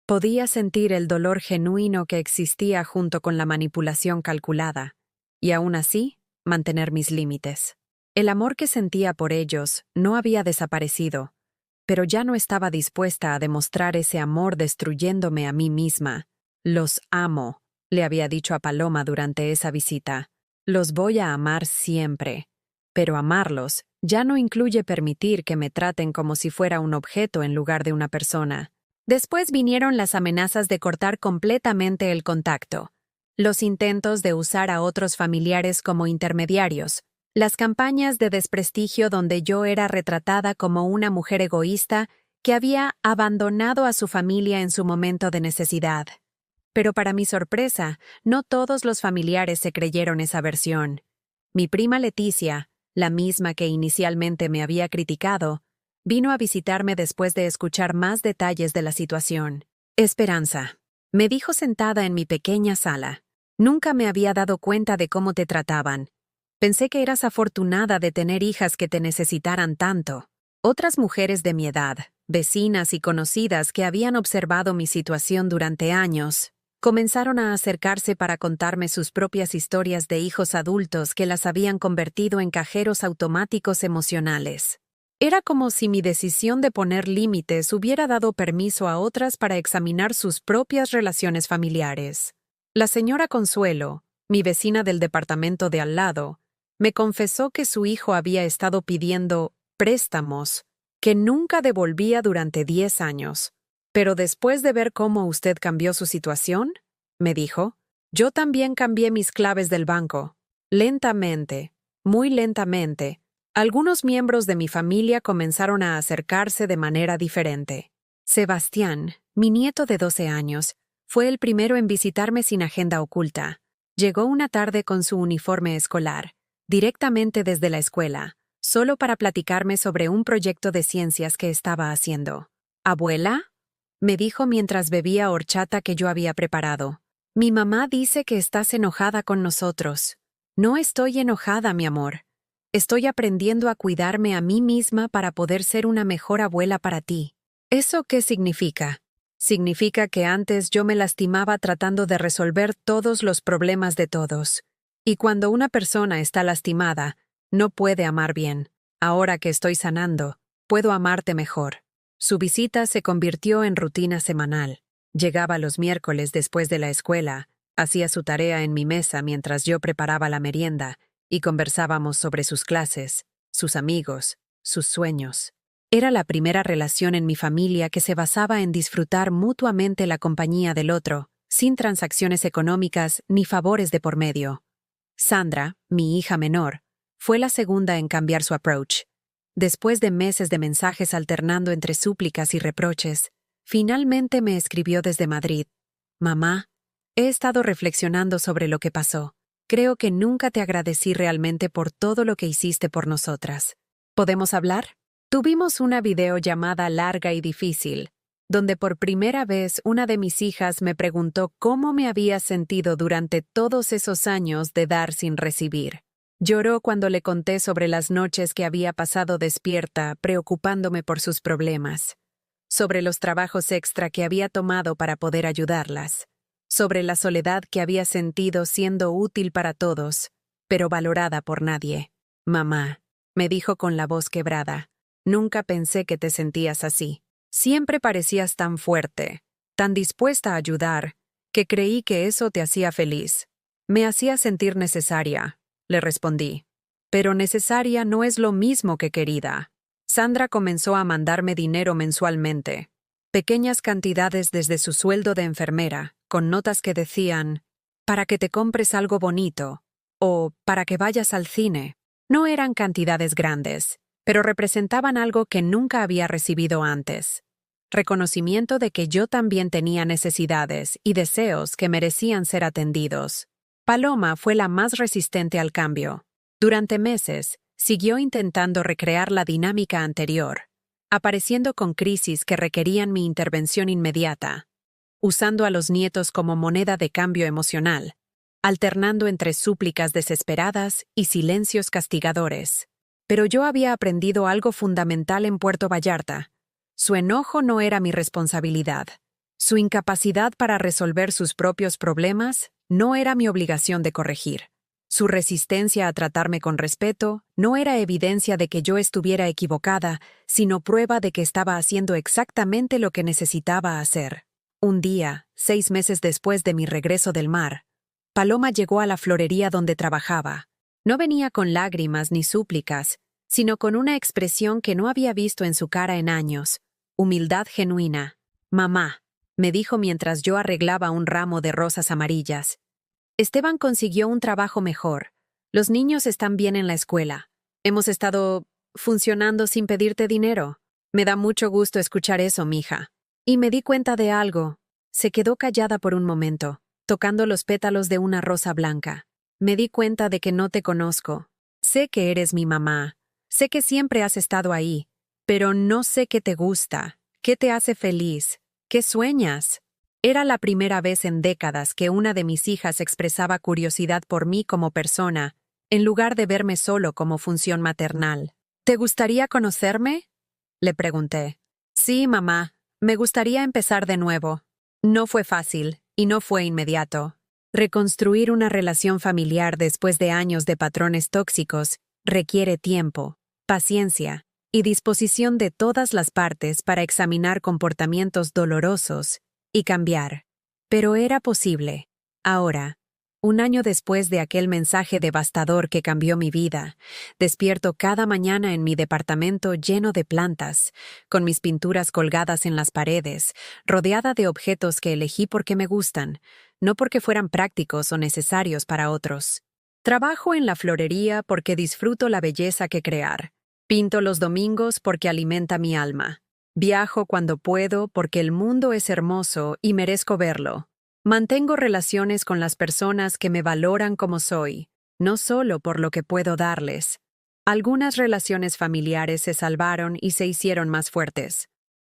podía sentir el dolor genuino que existía junto con la manipulación calculada, y aún así, mantener mis límites. El amor que sentía por ellos no había desaparecido, pero ya no estaba dispuesta a demostrar ese amor destruyéndome a mí misma. Los amo, le había dicho a Paloma durante esa visita. Los voy a amar siempre, pero amarlos ya no incluye permitir que me traten como si fuera un objeto en lugar de una persona. Después vinieron las amenazas de cortar completamente el contacto, los intentos de usar a otros familiares como intermediarios, las campañas de desprestigio donde yo era retratada como una mujer egoísta que había abandonado a su familia en su momento de necesidad. Pero para mi sorpresa, no todos los familiares se creyeron esa versión. Mi prima Leticia, la misma que inicialmente me había criticado, vino a visitarme después de escuchar más detalles de la situación. Esperanza, me dijo sentada en mi pequeña sala. Nunca me había dado cuenta de cómo te trataban. Pensé que eras afortunada de tener hijas que te necesitaran tanto. Otras mujeres de mi edad, vecinas y conocidas que habían observado mi situación durante años, Comenzaron a acercarse para contarme sus propias historias de hijos adultos que las habían convertido en cajeros automáticos emocionales. Era como si mi decisión de poner límites hubiera dado permiso a otras para examinar sus propias relaciones familiares. La señora Consuelo, mi vecina del departamento de al lado, me confesó que su hijo había estado pidiendo préstamos que nunca devolvía durante 10 años. Pero después de ver cómo usted cambió su situación, me dijo, yo también cambié mis claves del banco. Lentamente, muy lentamente, algunos miembros de mi familia comenzaron a acercarse de manera diferente. Sebastián, mi nieto de 12 años, fue el primero en visitarme sin agenda oculta. Llegó una tarde con su uniforme escolar, directamente desde la escuela, solo para platicarme sobre un proyecto de ciencias que estaba haciendo. ¿Abuela?, me dijo mientras bebía horchata que yo había preparado. Mi mamá dice que estás enojada con nosotros. No estoy enojada, mi amor. Estoy aprendiendo a cuidarme a mí misma para poder ser una mejor abuela para ti. ¿Eso qué significa? Significa que antes yo me lastimaba tratando de resolver todos los problemas de todos. Y cuando una persona está lastimada, no puede amar bien. Ahora que estoy sanando, puedo amarte mejor. Su visita se convirtió en rutina semanal. Llegaba los miércoles después de la escuela, hacía su tarea en mi mesa mientras yo preparaba la merienda y conversábamos sobre sus clases, sus amigos, sus sueños. Era la primera relación en mi familia que se basaba en disfrutar mutuamente la compañía del otro, sin transacciones económicas ni favores de por medio. Sandra, mi hija menor, fue la segunda en cambiar su approach. Después de meses de mensajes alternando entre súplicas y reproches, finalmente me escribió desde Madrid. Mamá, he estado reflexionando sobre lo que pasó. Creo que nunca te agradecí realmente por todo lo que hiciste por nosotras. ¿Podemos hablar? Tuvimos una videollamada larga y difícil, donde por primera vez una de mis hijas me preguntó cómo me había sentido durante todos esos años de dar sin recibir. Lloró cuando le conté sobre las noches que había pasado despierta, preocupándome por sus problemas, sobre los trabajos extra que había tomado para poder ayudarlas, sobre la soledad que había sentido siendo útil para todos, pero valorada por nadie. Mamá, me dijo con la voz quebrada, nunca pensé que te sentías así. Siempre parecías tan fuerte, tan dispuesta a ayudar, que creí que eso te hacía feliz. Me hacía sentir necesaria, le respondí. Pero necesaria no es lo mismo que querida. Sandra comenzó a mandarme dinero mensualmente, pequeñas cantidades desde su sueldo de enfermera, con notas que decían, para que te compres algo bonito, o para que vayas al cine. No eran cantidades grandes, pero representaban algo que nunca había recibido antes. Reconocimiento de que yo también tenía necesidades y deseos que merecían ser atendidos. Paloma fue la más resistente al cambio. Durante meses, siguió intentando recrear la dinámica anterior, apareciendo con crisis que requerían mi intervención inmediata, usando a los nietos como moneda de cambio emocional, alternando entre súplicas desesperadas y silencios castigadores. Pero yo había aprendido algo fundamental en Puerto Vallarta. Su enojo no era mi responsabilidad. Su incapacidad para resolver sus propios problemas no era mi obligación de corregir. Su resistencia a tratarme con respeto no era evidencia de que yo estuviera equivocada, sino prueba de que estaba haciendo exactamente lo que necesitaba hacer. Un día, 6 meses después de mi regreso del mar, Paloma llegó a la florería donde trabajaba. No venía con lágrimas ni súplicas, sino con una expresión que no había visto en su cara en años, humildad genuina. Mamá, me dijo mientras yo arreglaba un ramo de rosas amarillas. Esteban consiguió un trabajo mejor. Los niños están bien en la escuela. Hemos estado funcionando sin pedirte dinero. Me da mucho gusto escuchar eso, mija. Y me di cuenta de algo. Se quedó callada por un momento, tocando los pétalos de una rosa blanca. Me di cuenta de que no te conozco. Sé que eres mi mamá. Sé que siempre has estado ahí. Pero no sé qué te gusta, qué te hace feliz, qué sueñas. Era la primera vez en décadas que una de mis hijas expresaba curiosidad por mí como persona, en lugar de verme solo como función maternal. ¿Te gustaría conocerme?, le pregunté. Sí, mamá, me gustaría empezar de nuevo. No fue fácil, y no fue inmediato. Reconstruir una relación familiar después de años de patrones tóxicos requiere tiempo, paciencia y disposición de todas las partes para examinar comportamientos dolorosos y cambiar. Pero era posible. Ahora, un año después de aquel mensaje devastador que cambió mi vida, despierto cada mañana en mi departamento lleno de plantas, con mis pinturas colgadas en las paredes, rodeada de objetos que elegí porque me gustan, no porque fueran prácticos o necesarios para otros. Trabajo en la florería porque disfruto la belleza que crear. Pinto los domingos porque alimenta mi alma. Viajo cuando puedo porque el mundo es hermoso y merezco verlo. Mantengo relaciones con las personas que me valoran como soy, no solo por lo que puedo darles. Algunas relaciones familiares se salvaron y se hicieron más fuertes.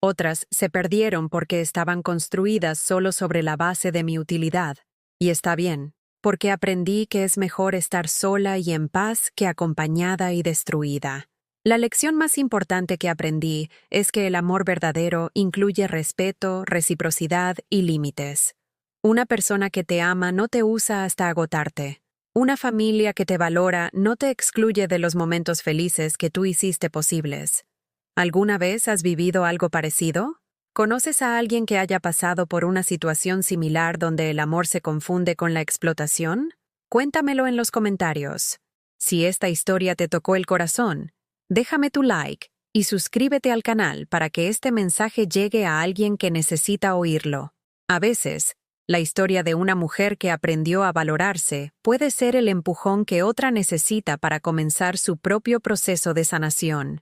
Otras se perdieron porque estaban construidas solo sobre la base de mi utilidad. Y está bien, porque aprendí que es mejor estar sola y en paz que acompañada y destruida. La lección más importante que aprendí es que el amor verdadero incluye respeto, reciprocidad y límites. Una persona que te ama no te usa hasta agotarte. Una familia que te valora no te excluye de los momentos felices que tú hiciste posibles. ¿Alguna vez has vivido algo parecido? ¿Conoces a alguien que haya pasado por una situación similar donde el amor se confunde con la explotación? Cuéntamelo en los comentarios. Si esta historia te tocó el corazón, déjame tu like y suscríbete al canal para que este mensaje llegue a alguien que necesita oírlo. A veces, la historia de una mujer que aprendió a valorarse puede ser el empujón que otra necesita para comenzar su propio proceso de sanación.